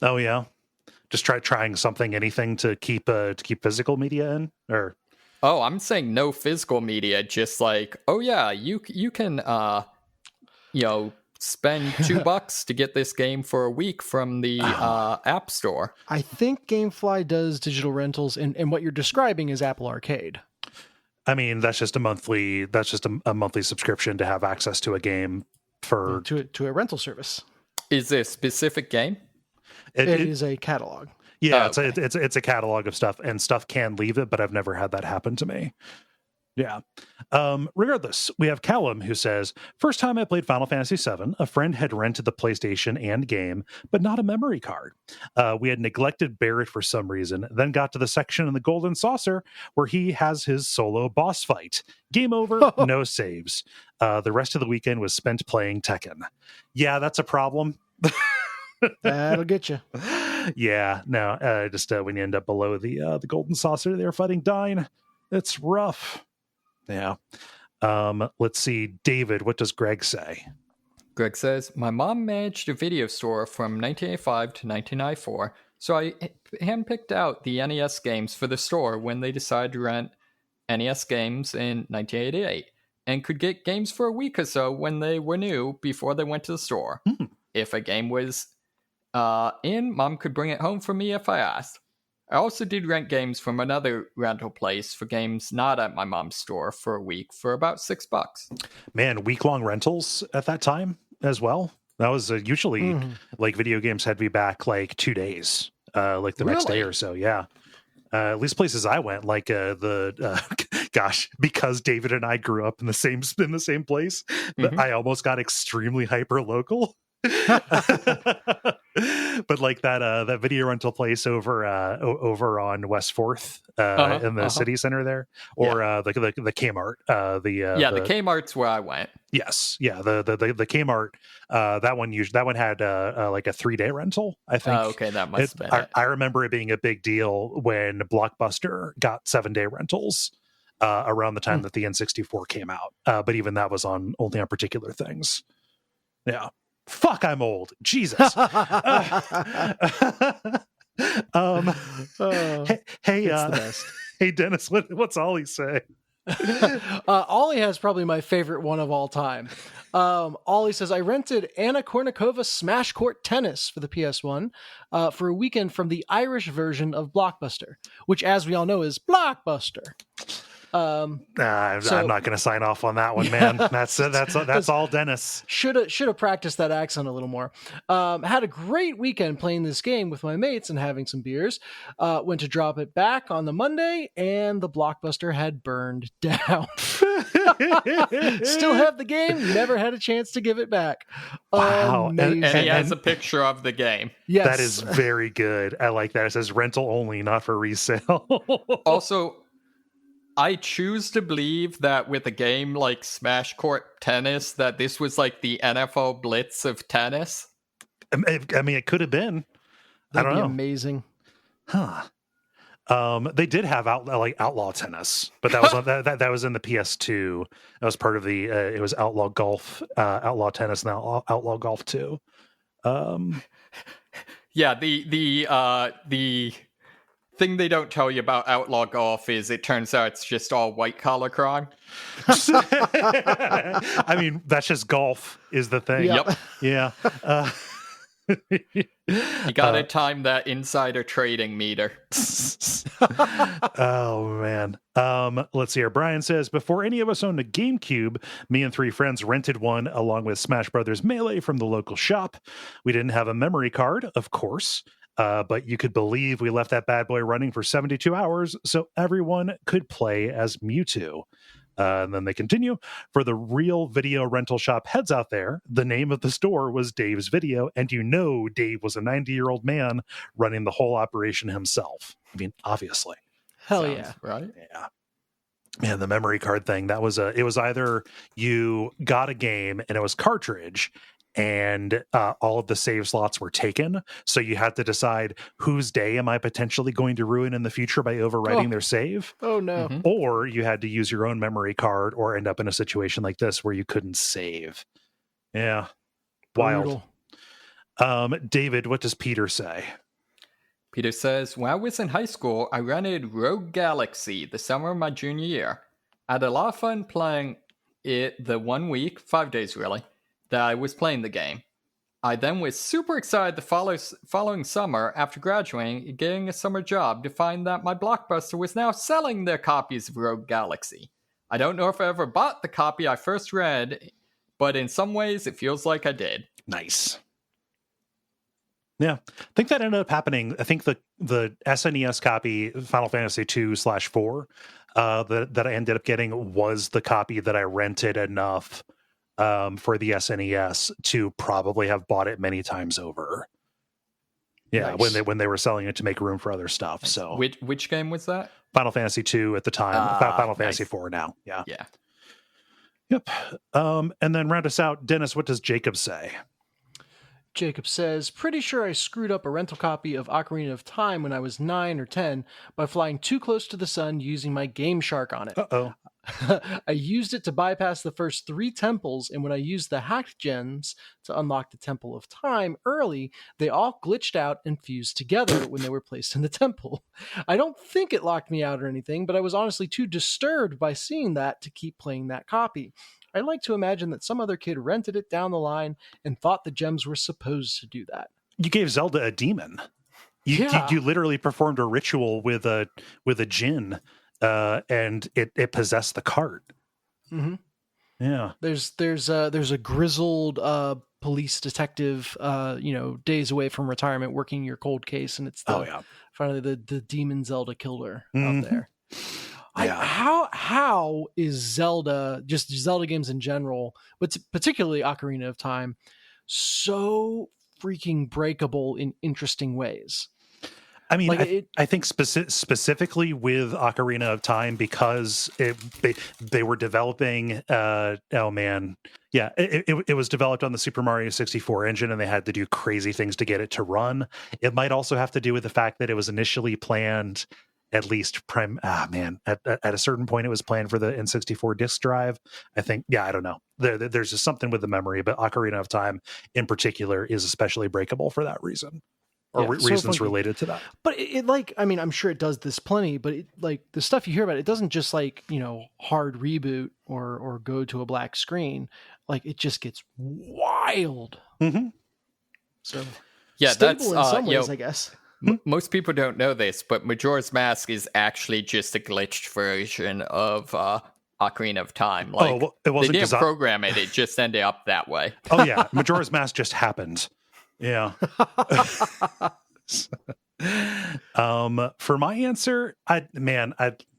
Speaker 1: Oh yeah, just trying anything to keep physical media in, or
Speaker 3: oh, I'm saying no physical media, just like, oh yeah, you can spend $2 to get this game for a week from the App Store.
Speaker 2: I think GameFly does digital rentals, and what you're describing is Apple Arcade.
Speaker 1: I mean, that's just a monthly subscription to have access to a game for
Speaker 2: to a rental service.
Speaker 3: Is it a specific game?
Speaker 2: It is a catalog.
Speaker 1: Yeah, it's a catalog of stuff, and stuff can leave it, but I've never had that happen to me. Yeah. Regardless, we have Callum, who says, first time I played Final Fantasy VII, a friend had rented the PlayStation and game, but not a memory card. We had neglected Barrett for some reason, then got to the section in the Golden Saucer where he has his solo boss fight. Game over, no saves. The rest of the weekend was spent playing Tekken. Yeah, that's a problem.
Speaker 2: That'll get you.
Speaker 1: Yeah, no, just when you end up below the Golden Saucer, they're fighting Dyne. It's rough. Yeah. Let's see. David, what does Greg say?
Speaker 3: Greg says, my mom managed a video store from 1985 to 1994, so I handpicked out the NES games for the store when they decided to rent NES games in 1988, and could get games for a week or so when they were new before they went to the store. If a game was in, Mom could bring it home for me if I asked. I also did rent games from another rental place for games not at my mom's store for a week for about $6.
Speaker 1: Man, week-long rentals at that time as well. That was usually like video games had to be back like 2 days, like the next day or so. Yeah. At least places I went, like gosh, because David and I grew up in the same place, I almost got extremely hyper local. But like that video rental place over on West 4th in the city center there, or the Kmart, the
Speaker 3: Kmart's where I went.
Speaker 1: Yes, yeah, the Kmart, that one had like a 3-day rental, I think.
Speaker 3: Okay, that must have been it.
Speaker 1: I remember it being a big deal when Blockbuster got 7-day rentals around the time that the N64 came out, but even that was only on particular things. Yeah. Fuck, I'm old. Jesus. Hey, Dennis, what's Ollie say?
Speaker 2: Ollie has probably my favorite one of all time. Ollie says, I rented Anna Kournikova Smash Court Tennis for the PS1 for a weekend from the Irish version of Blockbuster, which, as we all know, is Blockbuster.
Speaker 1: I'm not going to sign off on that one, man. That's all Dennis.
Speaker 2: Should have practiced that accent a little more. Had a great weekend playing this game with my mates and having some beers. Went to drop it back on the Monday, and the Blockbuster had burned down. Still have the game. Never had a chance to give it back.
Speaker 1: Wow.
Speaker 3: And he has a picture of the game.
Speaker 2: Yes.
Speaker 1: That is very good. I like that. It says rental only, not for resale.
Speaker 3: Also, I choose to believe that with a game like Smash Court Tennis, that this was like the NFL Blitz of tennis.
Speaker 1: I mean, it could have been.
Speaker 2: That'd be amazing.
Speaker 1: Huh. They did have Outlaw Tennis, but that was that was in the PS2. That was part of the. It was Outlaw Golf, Outlaw Tennis, and Outlaw Golf 2.
Speaker 3: Yeah, the thing they don't tell you about Outlaw Golf is it turns out it's just all white-collar crime.
Speaker 1: I mean, that's just golf is the thing.
Speaker 3: Yep.
Speaker 1: Yeah.
Speaker 3: You gotta time that insider trading meter.
Speaker 1: Oh, man. Let's see here. Brian says, before any of us owned a GameCube, me and 3 friends rented one along with Smash Brothers Melee from the local shop. We didn't have a memory card, of course. But you could believe we left that bad boy running for 72 hours so everyone could play as Mewtwo. And then they continue. For the real video rental shop heads out there, the name of the store was Dave's Video, and Dave was a 90-year-old man running the whole operation himself. I mean, obviously.
Speaker 2: Hell yeah.
Speaker 3: Right?
Speaker 1: Yeah. Yeah, the memory card thing, it was either you got a game and it was cartridge, and all of the save slots were taken. So you had to decide whose day am I potentially going to ruin in the future by overwriting their save?
Speaker 2: Oh, no.
Speaker 1: Mm-hmm. Or you had to use your own memory card or end up in a situation like this where you couldn't save. Yeah. Wild. David, what does Peter say?
Speaker 3: Peter says, when I was in high school, I rented Rogue Galaxy the summer of my junior year. I had a lot of fun playing it the 1 week, 5 days really, that I was playing the game. I then was super excited the following summer after graduating and getting a summer job to find that my Blockbuster was now selling their copies of Rogue Galaxy. I don't know if I ever bought the copy I first read, but in some ways it feels like I did.
Speaker 1: Nice. Yeah, I think that ended up happening. I think the SNES copy, Final Fantasy 2/4, that I ended up getting was the copy that I rented enough for the SNES to probably have bought it many times over. Yeah,
Speaker 2: nice.
Speaker 1: when they were selling it to make room for other stuff.
Speaker 3: Nice.
Speaker 1: So
Speaker 3: which game was that?
Speaker 1: Final Fantasy 2 at the time. Final Fantasy 4 now. Yeah.
Speaker 3: Yeah.
Speaker 1: Yep. And then round us out, Dennis. What does Jacob say?
Speaker 2: Jacob says, pretty sure I screwed up a rental copy of Ocarina of Time when I was 9 or 10 by flying too close to the sun using my Game Shark on it.
Speaker 1: Uh-oh.
Speaker 2: I used it to bypass the first 3 temples, and when I used the hacked gems to unlock the Temple of Time early, they all glitched out and fused together when they were placed in the temple. I don't think it locked me out or anything, but I was honestly too disturbed by seeing that to keep playing that copy. I'd like to imagine that some other kid rented it down the line and thought the gems were supposed to do that.
Speaker 1: You gave Zelda a demon. You literally performed a ritual with a djinn, and it possessed the cart.
Speaker 2: Mm-hmm.
Speaker 1: Yeah.
Speaker 2: There's a grizzled police detective, days away from retirement, working your cold case, and it's finally the demon Zelda killer out there. Yeah. How is Zelda, just Zelda games in general, but particularly Ocarina of Time, so freaking breakable in interesting ways?
Speaker 1: I mean, I think specifically with Ocarina of Time, because they were developing. It was developed on the Super Mario 64 engine, and they had to do crazy things to get it to run. It might also have to do with the fact that it was initially planned. At least at a certain point it was planned for the N64 disk drive. I think, I don't know. There's just something with the memory, but Ocarina of Time in particular is especially breakable for that reason, or reasons related to that.
Speaker 2: But I'm sure it does this plenty, but the stuff you hear about, it doesn't just hard reboot or go to a black screen. It just gets wild.
Speaker 1: Mm-hmm.
Speaker 2: So
Speaker 3: yeah,
Speaker 2: that's in some ways, I guess.
Speaker 3: Most people don't know this, but Majora's Mask is actually just a glitched version of Ocarina of Time.
Speaker 1: It wasn't.
Speaker 3: They didn't program it; it just ended up that way.
Speaker 1: Oh yeah, Majora's Mask just happened. Yeah. For my answer,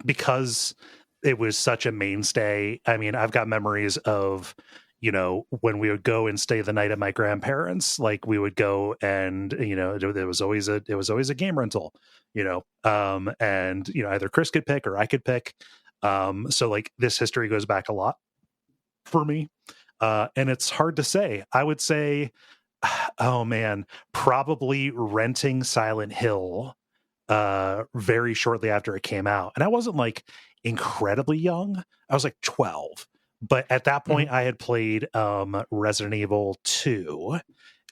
Speaker 1: because it was such a mainstay. I mean, I've got memories of, when we would go and stay the night at my grandparents, we would go and, there was always a game rental, and, either Chris could pick or I could pick. So this history goes back a lot for me. And it's hard to say. I would say, oh man, probably renting Silent Hill, very shortly after it came out. And I wasn't incredibly young. I was 12. But at that point, I had played Resident Evil 2,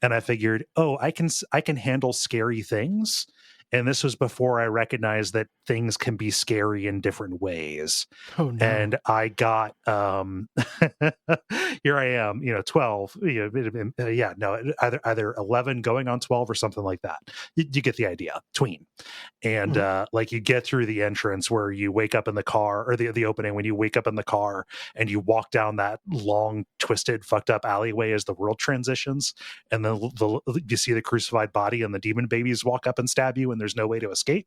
Speaker 1: and I figured, I can handle scary things. And this was before I recognized that things can be scary in different ways.
Speaker 2: Oh, no.
Speaker 1: And I got, here I am, 12, either 11 going on 12 or something like that. You get the idea, tween. And like you get through the entrance where you wake up in the car, or the opening when you wake up in the car and you walk down that long, twisted, fucked up alleyway as the world transitions. And then you see the crucified body and the demon babies walk up and stab you and there's no way to escape.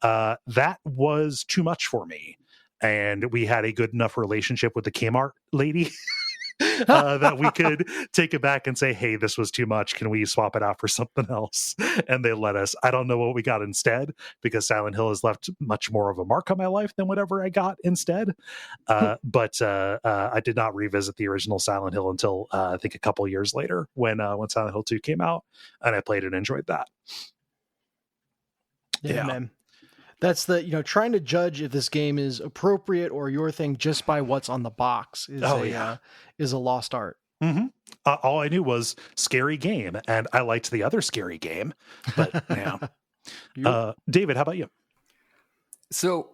Speaker 1: That was too much for me. And we had a good enough relationship with the Kmart lady that we could take it back and say, hey, this was too much. Can we swap it out for something else? And they let us. I don't know what we got instead, because Silent Hill has left much more of a mark on my life than whatever I got instead. But I did not revisit the original Silent Hill until I think a couple years later when Silent Hill 2 came out, and I played and enjoyed that.
Speaker 2: Yeah, man. That's trying to judge if this game is appropriate or your thing just by what's on the box is a lost art.
Speaker 1: Mm-hmm. All I knew was scary game, and I liked the other scary game. But yeah, David, how about you?
Speaker 3: So,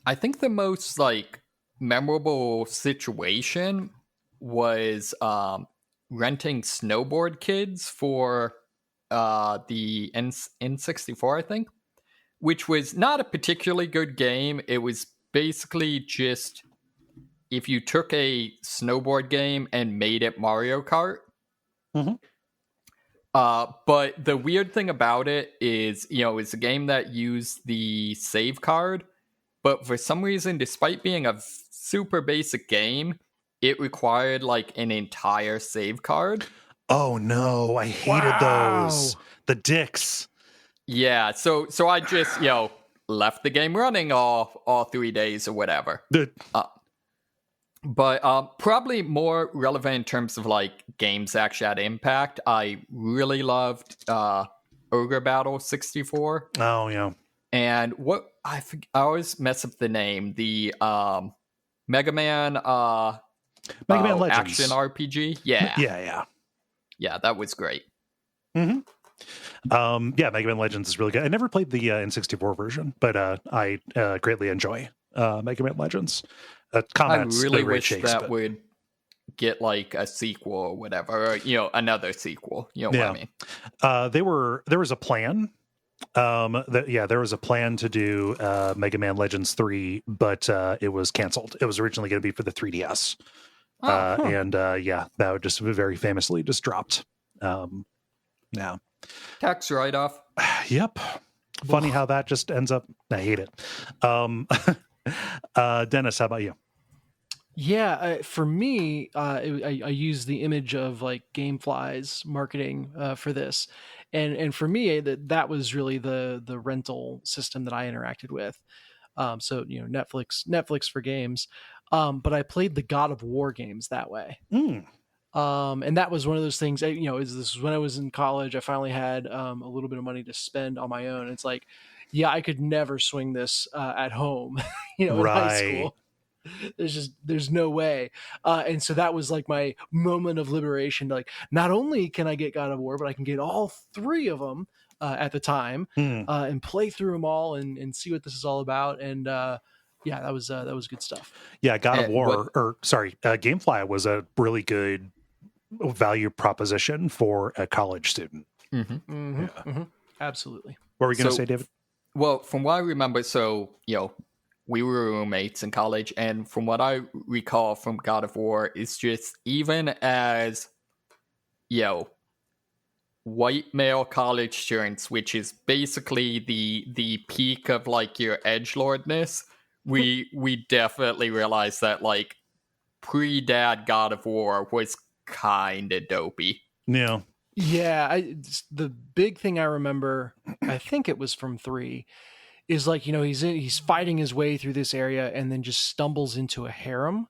Speaker 3: I think the most memorable situation was renting Snowboard Kids for the N64, I think, which was not a particularly good game. It was basically just if you took a snowboard game and made it Mario Kart.
Speaker 1: Mm-hmm.
Speaker 3: But the weird thing about it is, it's a game that used the save card, but for some reason, despite being a super basic game, it required an entire save card.
Speaker 1: Oh no, I hated those. The dicks.
Speaker 3: Yeah, so I just, left the game running all 3 days or whatever. But probably more relevant in terms of games that actually had impact. I really loved Ogre Battle 64.
Speaker 1: Oh yeah.
Speaker 3: And what I always mess up the name. The Mega Man
Speaker 1: Legends
Speaker 3: action RPG. Yeah, that was great.
Speaker 1: Mm-hmm. Mega Man Legends is really good. I never played the N64 version, but I greatly enjoy Mega Man Legends.
Speaker 3: Combat's I really wish that would get a sequel or whatever, or another sequel. What I mean?
Speaker 1: There was a plan. There was a plan to do Mega Man Legends 3, but it was canceled. It was originally going to be for the 3DS. And that would just very famously just dropped. Now.
Speaker 3: Tax write-off.
Speaker 1: Yep. Funny how that just ends up. I hate it. Dennis, how about you?
Speaker 2: Yeah, for me, I use the image of Gamefly's marketing for this, and for me that was really the rental system that I interacted with. So Netflix for games, but I played the God of War games that way. And that was one of those things, this was when I was in college. I finally had a little bit of money to spend on my own. It's I could never swing this at home, in high school. There's no way. And so that was my moment of liberation. Not only can I get God of War, but I can get all three of them at the time and play through them all and see what this is all about. And that was good stuff.
Speaker 1: Yeah, God of War, Gamefly was a really good value proposition for a college student.
Speaker 2: Mm-hmm. Mm-hmm. Yeah. Mm-hmm. Absolutely.
Speaker 1: What were you going to say, David?
Speaker 3: Well, from what I remember, we were roommates in college, and from what I recall from God of War, it's just even as white male college students, which is basically the peak of your edgelordness, we definitely realized that pre-dad God of War was kind of dopey.
Speaker 1: Yeah.
Speaker 2: Yeah, the big thing I remember, I think it was from 3, is he's fighting his way through this area and then just stumbles into a harem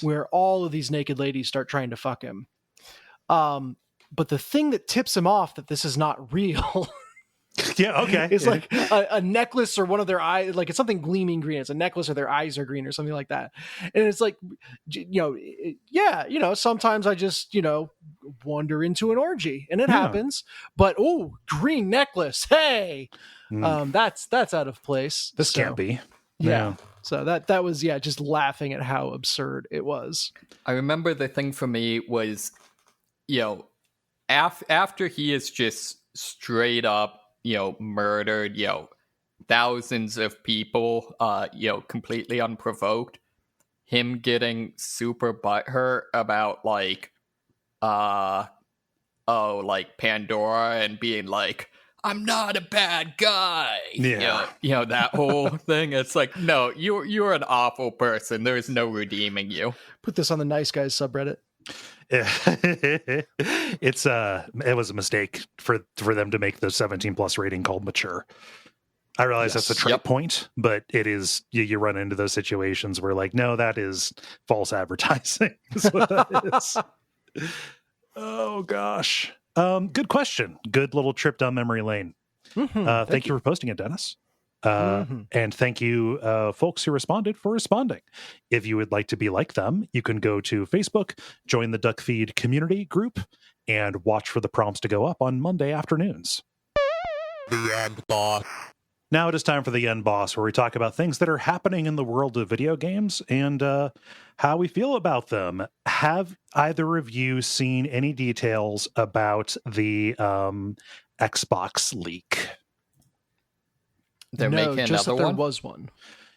Speaker 2: where all of these naked ladies start trying to fuck him. But the thing that tips him off that this is not real
Speaker 1: Yeah, okay.
Speaker 2: It's like a necklace or one of their eyes, like it's something gleaming green. It's a necklace or their eyes are green or something like that. And it's like, sometimes I just, wander into an orgy and it happens. But, green necklace. Hey, that's out of place.
Speaker 1: This can't be.
Speaker 2: Yeah. So that was, just laughing at how absurd it was.
Speaker 3: I remember the thing for me was, after he is just straight up, murdered, thousands of people, completely unprovoked, him getting super butthurt about like Pandora and being like, I'm not a bad guy.
Speaker 1: Yeah.
Speaker 3: That whole thing. It's like, no, you're an awful person. There's no redeeming you.
Speaker 2: Put this on the Nice Guys subreddit.
Speaker 1: It was a mistake for them to make the 17+ rating called mature. I realize that's a trait point, but it is, you run into those situations where like, no, that is false advertising. Is what that is. Oh gosh. Good question. Good little trip down memory lane. Thank you for posting it, Dennis. And thank you, folks who responded, for responding. If you would like to be like them, you can go to Facebook, join the Duckfeed community group, and watch for the prompts to go up on Monday afternoons.
Speaker 4: The end, boss.
Speaker 1: Now it is time for the end, boss, where we talk about things that are happening in the world of video games and how we feel about them. Have either of you seen any details about the Xbox leak?
Speaker 3: They're making
Speaker 2: just
Speaker 3: another
Speaker 2: that
Speaker 3: one?
Speaker 2: There was one.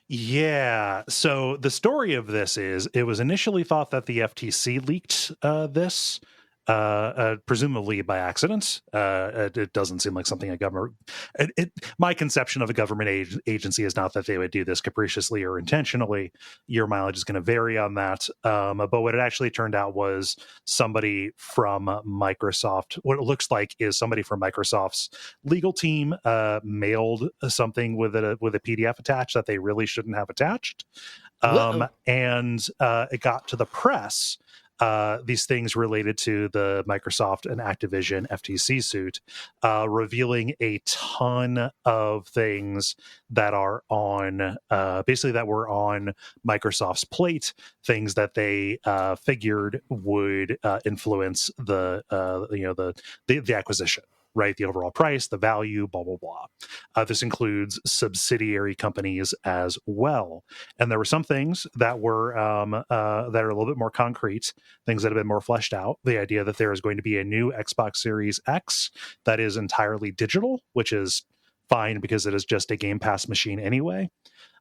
Speaker 1: Yeah. So the story of this is it was initially thought that the FTC leaked this, presumably by accident. It doesn't seem like something a government... my conception of a government agency is not that they would do this capriciously or intentionally. Your mileage is going to vary on that. But what it actually turned out was somebody from Microsoft, what it looks like is somebody from Microsoft's legal team mailed something with a PDF attached that they really shouldn't have attached. And it got to the press. These things related to the Microsoft and Activision FTC suit, revealing a ton of things that are on, basically that were on Microsoft's plate, things that they figured would influence the acquisition. Right, the overall price, the value, blah, blah, blah. This includes subsidiary companies as well. And there were some things that were that are a little bit more concrete, things that have been more fleshed out. The idea that there is going to be a new Xbox Series X that is entirely digital, which is fine because it is just a Game Pass machine anyway.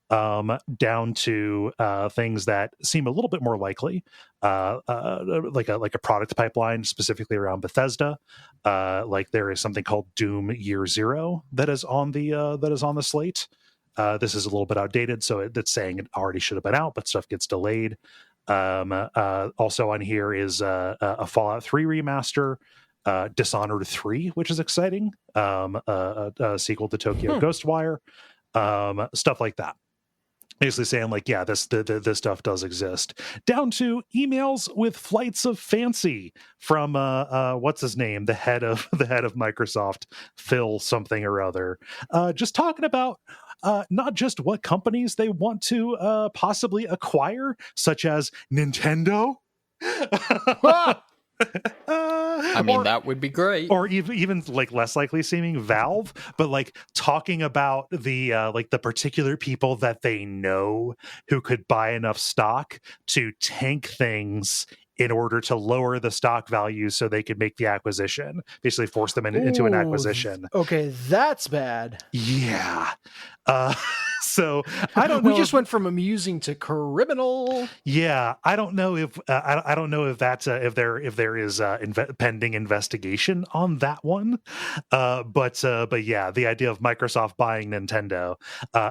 Speaker 1: Down to things that seem a little bit more likely, like a product pipeline specifically around Bethesda. Like there is something called Doom Year Zero that is on the slate. This is a little bit outdated, so it's saying it already should have been out, but stuff gets delayed. Also on here is a Fallout 3 remaster, Dishonored 3, which is exciting, a sequel to Tokyo Ghostwire, stuff like that. Basically saying like, yeah, this stuff does exist. Down to emails with flights of fancy from what's his name, the head of Microsoft, Phil something or other, just talking about not just what companies they want to possibly acquire, such as Nintendo.
Speaker 3: I mean, that would be great.
Speaker 1: Or even like less likely seeming Valve, but like talking about the the particular people that they know who could buy enough stock to tank things in order to lower the stock value so they could make the acquisition, basically force them into an acquisition.
Speaker 2: Okay, that's bad.
Speaker 1: Yeah. So I don't know.
Speaker 2: We just went from amusing to criminal.
Speaker 1: Yeah, I don't know if I don't know if that's if there is pending investigation on that one. But yeah, the idea of Microsoft buying Nintendo,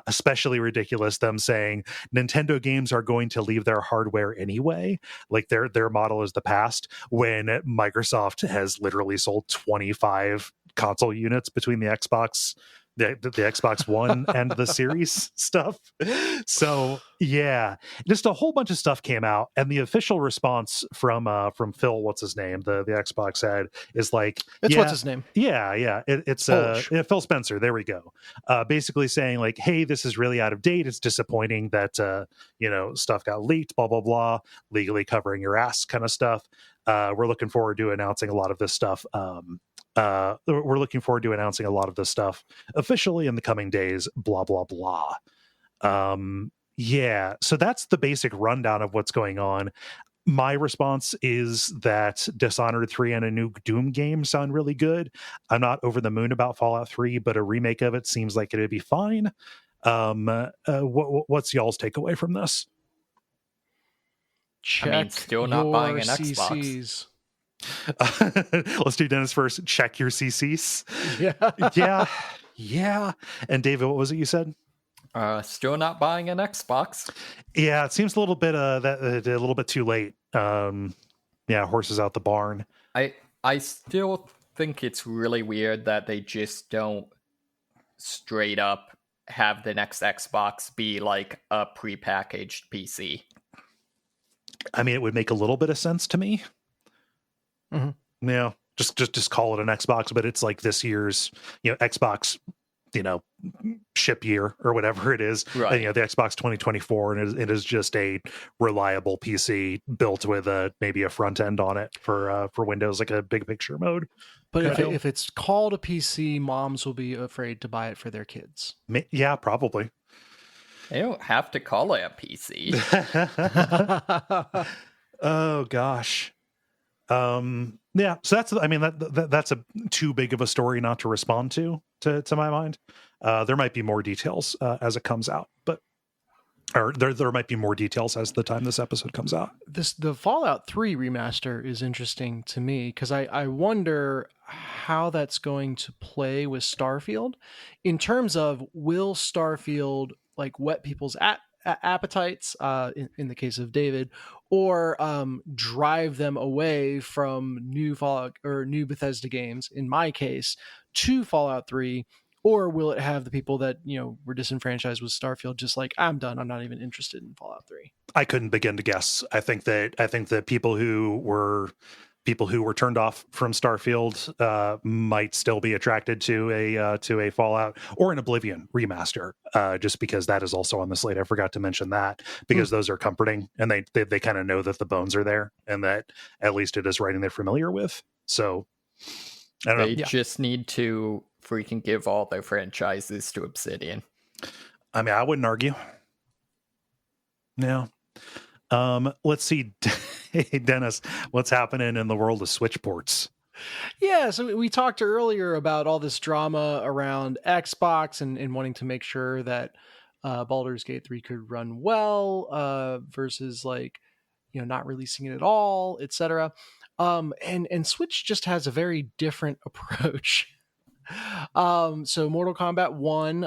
Speaker 1: especially ridiculous. Them saying Nintendo games are going to leave their hardware anyway. Like their model is the past, when Microsoft has literally sold 25 console units between the Xbox the Xbox One and the Series stuff. So yeah, just a whole bunch of stuff came out, and the official response from Phil, what's his name, the Xbox head, is like,
Speaker 2: what's his name?
Speaker 1: Yeah, it's Phil Spencer. There we go. Basically saying like, hey, this is really out of date. It's disappointing that stuff got leaked. Blah blah blah. Legally covering your ass kind of stuff. We're looking forward to announcing a lot of this stuff. We're looking forward to announcing a lot of this stuff officially in the coming days, blah, blah, blah. Yeah, so that's the basic rundown of what's going on. My response is that Dishonored 3 and a new Doom game sound really good. I'm not over the moon about Fallout 3, but a remake of it seems like it'd be fine. What's y'all's takeaway from this?
Speaker 2: Check
Speaker 3: still not buying an
Speaker 2: CCs.
Speaker 3: Xbox.
Speaker 1: Let's do Dennis first. Check your CCs. Yeah. And David, what was it you said?
Speaker 3: Still not buying an Xbox.
Speaker 1: Yeah, it seems a little bit a little bit too late. Horses out the barn.
Speaker 3: I still think it's really weird that they just don't straight up have the next Xbox be like a prepackaged PC.
Speaker 1: I mean, it would make a little bit of sense to me.
Speaker 2: Mm-hmm.
Speaker 1: Yeah, just call it an Xbox, but it's like this year's Xbox ship year or whatever it is.
Speaker 3: Right.
Speaker 1: And, the Xbox 2024, and it is just a reliable PC built with maybe a front end on it for Windows, like a big picture mode.
Speaker 2: But if it's called a PC, moms will be afraid to buy it for their kids.
Speaker 1: Yeah, probably.
Speaker 3: They don't have to call it a PC.
Speaker 1: Oh gosh. Yeah, so that's a too big of a story not to respond to my mind. There might be more details as it comes out, or there might be more details as the time this episode comes out.
Speaker 2: The Fallout 3 remaster is interesting to me because I wonder how that's going to play with Starfield in terms of, will Starfield like whet people's appetites in the case of David, or drive them away from new Fallout or new Bethesda games, in my case, to Fallout 3, or will it have the people that were disenfranchised with Starfield just like, I'm done, I'm not even interested in Fallout 3? I
Speaker 1: couldn't begin to guess. I think that people who were turned off from Starfield might still be attracted to a Fallout or an Oblivion remaster, just because that is also on the slate. I forgot to mention that, because those are comforting, and they kind of know that the bones are there, and that at least it is writing they're familiar with. So I don't know.
Speaker 3: They just need to freaking give all their franchises to Obsidian.
Speaker 1: I mean, I wouldn't argue. No. Let's see. Hey, Dennis, what's happening in the world of Switch ports?
Speaker 2: Yeah, so we talked earlier about all this drama around Xbox and wanting to make sure that Baldur's Gate 3 could run well versus not releasing it at all, etc. And Switch just has a very different approach. So Mortal Kombat 1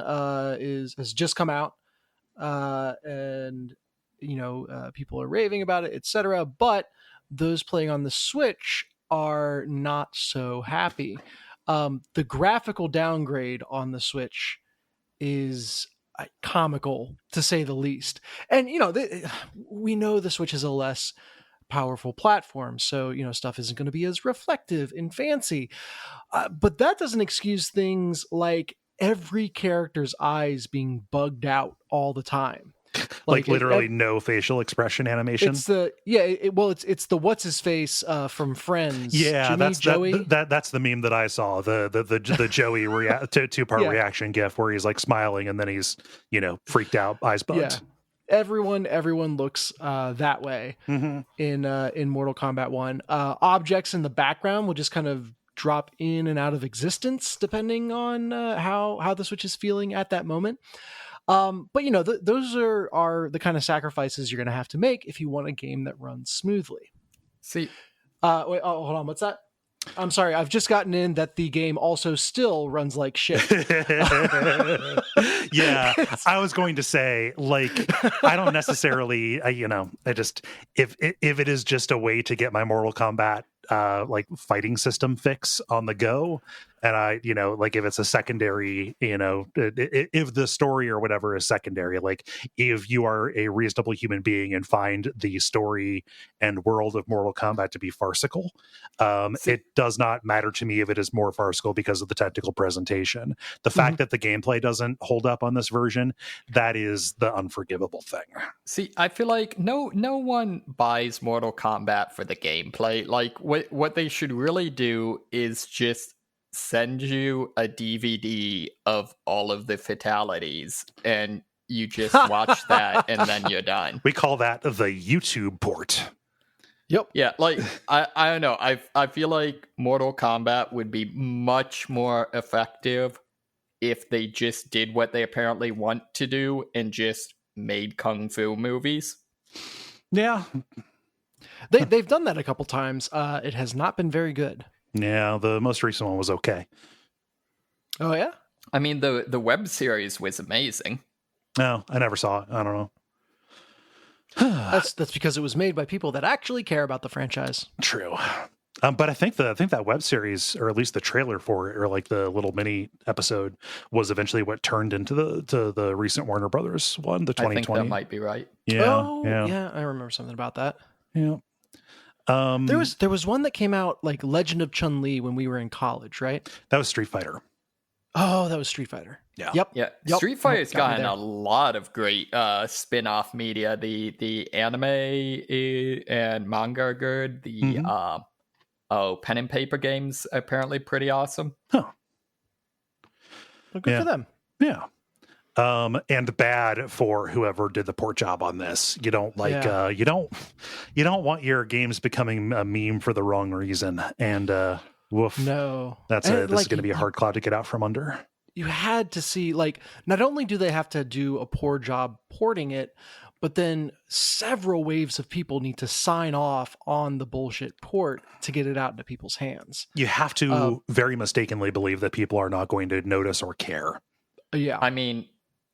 Speaker 2: has just come out, and people are raving about it, etc. But those playing on the Switch are not so happy. The graphical downgrade on the Switch is comical, to say the least. And we know the Switch is a less powerful platform, so stuff isn't going to be as reflective and fancy. But that doesn't excuse things like every character's eyes being bugged out all the time.
Speaker 1: Like literally no facial expression animation.
Speaker 2: It's it's the what's his face from Friends.
Speaker 1: Yeah,
Speaker 2: Jimmy, Joey.
Speaker 1: That's the meme that I saw. The Joey two-part reaction GIF where he's like smiling and then he's freaked out, eyes bugged.
Speaker 2: Yeah. Everyone looks that way in Mortal Kombat 1. Objects in the background will just kind of drop in and out of existence depending on how the Switch is feeling at that moment. But those are the kind of sacrifices you're going to have to make if you want a game that runs smoothly.
Speaker 3: See,
Speaker 2: wait, hold on, what's that? I'm sorry, I've just gotten in that the game also still runs like shit.
Speaker 1: Yeah, I was going to say, I don't necessarily, I just, if it is just a way to get my Mortal Kombat fighting system fix on the go, And I, like if it's a secondary, if the story or whatever is secondary, like if you are a reasonable human being and find the story and world of Mortal Kombat to be farcical, it does not matter to me if it is more farcical because of the technical presentation. The fact that the gameplay doesn't hold up on this version, that is the unforgivable thing.
Speaker 3: See, I feel like no one buys Mortal Kombat for the gameplay. Like what they should really do is just send you a DVD of all of the fatalities and you just watch that and then you're done.
Speaker 1: We call that the YouTube port.
Speaker 2: Yep.
Speaker 3: Yeah, like I don't know. I feel like Mortal Kombat would be much more effective if they just did what they apparently want to do and just made kung fu movies.
Speaker 1: Yeah.
Speaker 2: They've done that a couple times. It has not been very good.
Speaker 1: Yeah, the most recent one was okay.
Speaker 2: Oh, yeah?
Speaker 3: I mean, the web series was amazing.
Speaker 1: No, I never saw it. I don't know.
Speaker 2: That's because it was made by people that actually care about the franchise.
Speaker 1: True. But I think that web series, or at least the trailer for it, or like the little mini episode, was eventually what turned into the recent Warner Brothers one, the 2020.
Speaker 3: I think that might be right.
Speaker 1: Yeah,
Speaker 2: yeah, I remember something about that.
Speaker 1: Yeah.
Speaker 2: There was one that came out like Legend of Chun-Li when we were in college, right?
Speaker 1: That was Street Fighter.
Speaker 2: Oh, that was Street Fighter.
Speaker 1: Yeah.
Speaker 2: Yep.
Speaker 3: Yeah. Street Fighter's gotten a lot of great spin-off media. The anime and manga are good. The pen and paper games apparently pretty awesome.
Speaker 1: Huh.
Speaker 2: Well, good for them.
Speaker 1: Yeah. And bad for whoever did the port job on this. You don't you don't want your games becoming a meme for the wrong reason. And woof.
Speaker 2: No.
Speaker 1: This is going to be a hard cloud to get out from under.
Speaker 2: You had to see, like, not only do they have to do a poor job porting it, but then several waves of people need to sign off on the bullshit port to get it out into people's hands.
Speaker 1: You have to very mistakenly believe that people are not going to notice or care.
Speaker 2: Yeah.
Speaker 3: I mean,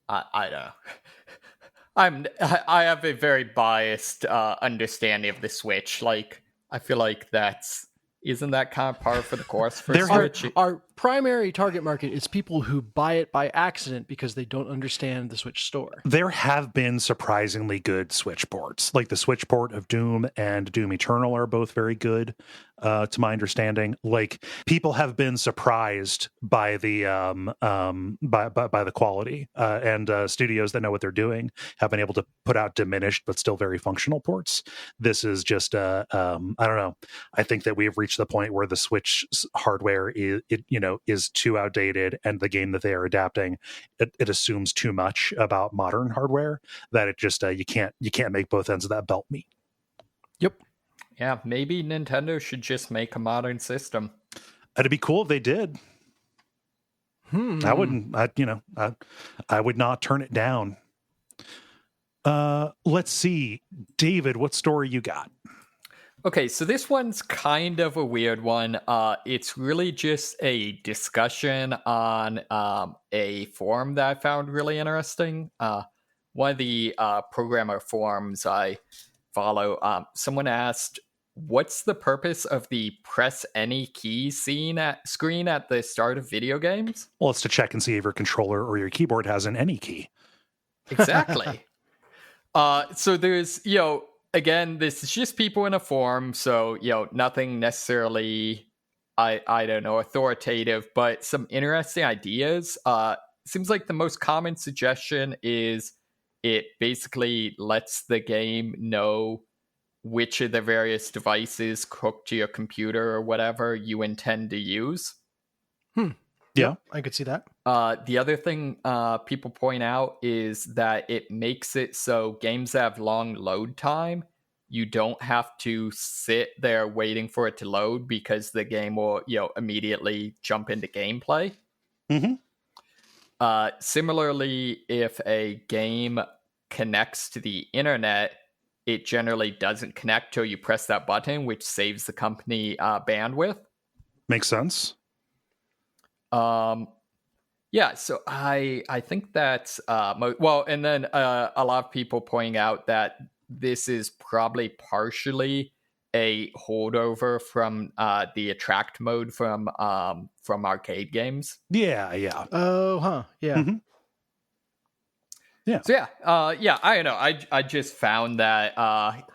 Speaker 3: I don't know. I have a very biased understanding of the Switch. Like, I feel like isn't that kind of par for the course for Switch?
Speaker 2: Our primary target market is people who buy it by accident because they don't understand the Switch store.
Speaker 1: There have been surprisingly good Switch ports. Like the Switch port of Doom and Doom Eternal are both very good, to my understanding. Like, people have been surprised by the by the quality, and studios that know what they're doing have been able to put out diminished but still very functional ports. This is just I don't know. I think that we have reached the point where the Switch hardware is too outdated, and the game that they are adapting, it assumes too much about modern hardware that it just you can't make both ends of that belt meet.
Speaker 2: Yep.
Speaker 3: Yeah, maybe Nintendo should just make a modern system.
Speaker 1: It'd be cool if they did. I wouldn't. I would not turn it down. Let's see, David, what story you got?
Speaker 3: Okay, so this one's kind of a weird one. It's really just a discussion on a forum that I found really interesting. One of the programmer forums I follow, someone asked, what's the purpose of the press any key screen at the start of video games?
Speaker 1: Well, it's to check and see if your controller or your keyboard has an any key.
Speaker 3: Exactly. So there's, again, this is just people in a forum, so, nothing necessarily, I don't know, authoritative, but some interesting ideas. Seems like the most common suggestion is it basically lets the game know which of the various devices hooked to your computer or whatever you intend to use.
Speaker 1: Yeah,
Speaker 2: I could see that.
Speaker 3: The other thing people point out is that it makes it so games that have long load time, you don't have to sit there waiting for it to load because the game will, immediately jump into gameplay.
Speaker 1: Mm-hmm.
Speaker 3: Similarly, if a game connects to the internet, it generally doesn't connect till you press that button, which saves the company bandwidth.
Speaker 1: Makes sense.
Speaker 3: Yeah, so I think that's well, and then a lot of people pointing out that this is probably partially a holdover from the attract mode from arcade games.
Speaker 1: Yeah.
Speaker 2: Oh, huh. Yeah.
Speaker 1: Mm-hmm. Yeah.
Speaker 3: So I don't know. I just found that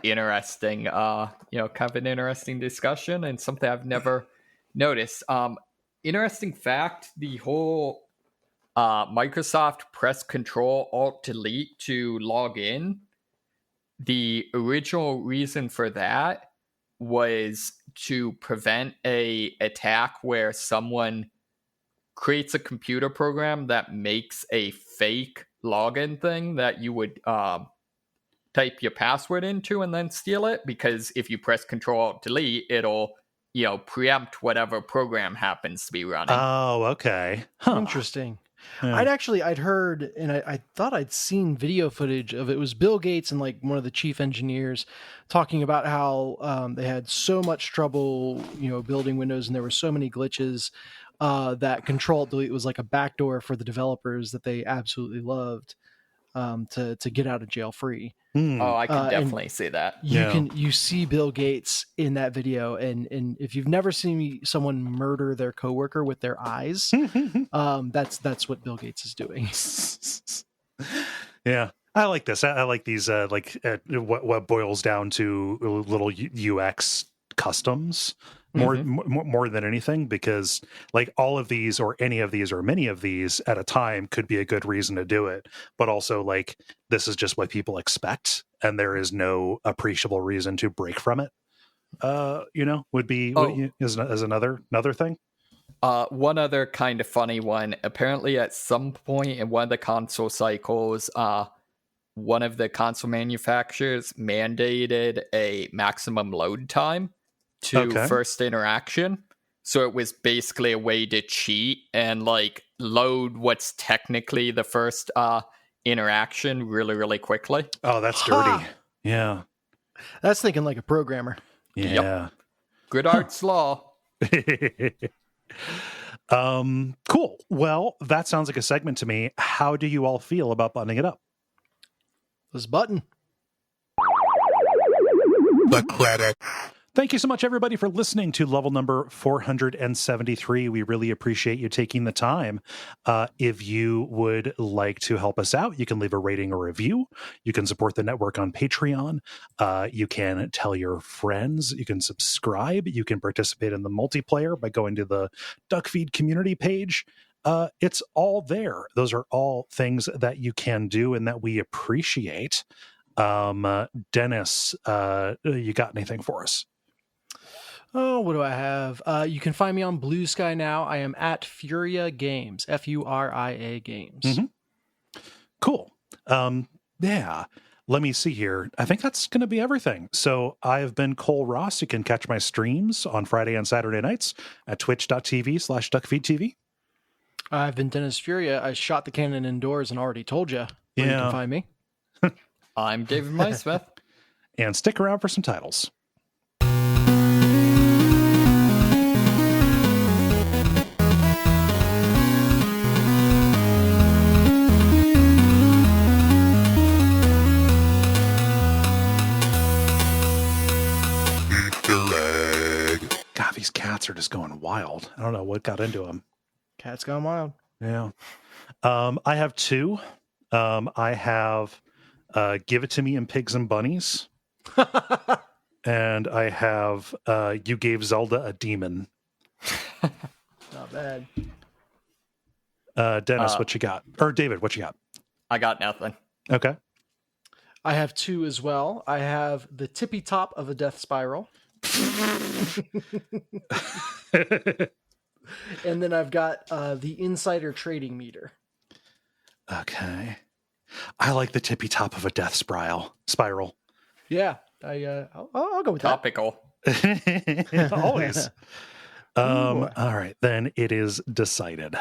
Speaker 3: interesting. Kind of an interesting discussion and something I've never noticed. Interesting fact: the whole Microsoft press Control Alt Delete to log in. The original reason for that was to prevent a attack where someone creates a computer program that makes a fake login thing that you would type your password into and then steal it, because if you press Control-Alt-Delete, it'll preempt whatever program happens to be running.
Speaker 1: Oh, okay. Huh.
Speaker 2: Interesting.
Speaker 1: Yeah.
Speaker 2: I'd heard, and I thought I'd seen video footage of it. It was Bill Gates and like one of the chief engineers talking about how they had so much trouble, building Windows, and there were so many glitches that Control-Delete was like a backdoor for the developers that they absolutely loved to get out of jail free.
Speaker 3: Oh, I can definitely see that.
Speaker 2: You see Bill Gates in that video, and if you've never seen someone murder their coworker with their eyes, that's what Bill Gates is doing.
Speaker 1: Yeah, I like this. I like these. What boils down to little UX customs. More than anything, because like all of these or any of these or many of these at a time could be a good reason to do it, but also like this is just what people expect and there is no appreciable reason to break from it. Would be as another thing.
Speaker 3: One other kind of funny one. Apparently, at some point in one of the console cycles, one of the console manufacturers mandated a maximum load time to first interaction. So it was basically a way to cheat and like load what's technically the first interaction really, really quickly.
Speaker 1: Oh, that's dirty. Yeah.
Speaker 2: That's thinking like a programmer.
Speaker 1: Yeah.
Speaker 3: Yep. Good art's law.
Speaker 1: Cool. Well, that sounds like a segment to me. How do you all feel about buttoning it up?
Speaker 2: This button.
Speaker 4: The credit.
Speaker 1: Thank you so much, everybody, for listening to level number 473. We really appreciate you taking the time. If you would like to help us out, you can leave a rating or review. You can support the network on Patreon. You can tell your friends. You can subscribe. You can participate in the multiplayer by going to the Duckfeed community page. It's all there. Those are all things that you can do and that we appreciate. Dennis, you got anything for us?
Speaker 2: Oh, what do I have? You can find me on Blue Sky now. I am at Furia Games, Furia Games.
Speaker 1: Mm-hmm. Cool. Yeah. Let me see here. I think that's going to be everything. So I've been Kole Ross. You can catch my streams on Friday and Saturday nights at twitch.tv/Duckfeed.tv.
Speaker 2: I've been Dennis Furia. I shot the cannon indoors and already told you where you can find me.
Speaker 3: I'm David Mysmith.
Speaker 1: And stick around for some titles. God, these cats are just going wild. I don't know what got into them.
Speaker 2: Cats gone wild.
Speaker 1: Yeah. I have two. I have Give It to Me in Pigs and Bunnies. And I have You Gave Zelda a Demon.
Speaker 2: Not bad.
Speaker 1: Dennis, what you got? Or David, what you got?
Speaker 3: I got nothing.
Speaker 1: Okay.
Speaker 2: I have two as well. I have the tippy top of a death spiral. And then I've got the insider trading meter.
Speaker 1: Okay. I like the tippy top of a death spiral.
Speaker 2: Yeah. I'll go with
Speaker 3: Topical.
Speaker 1: Always. All right, then it is decided.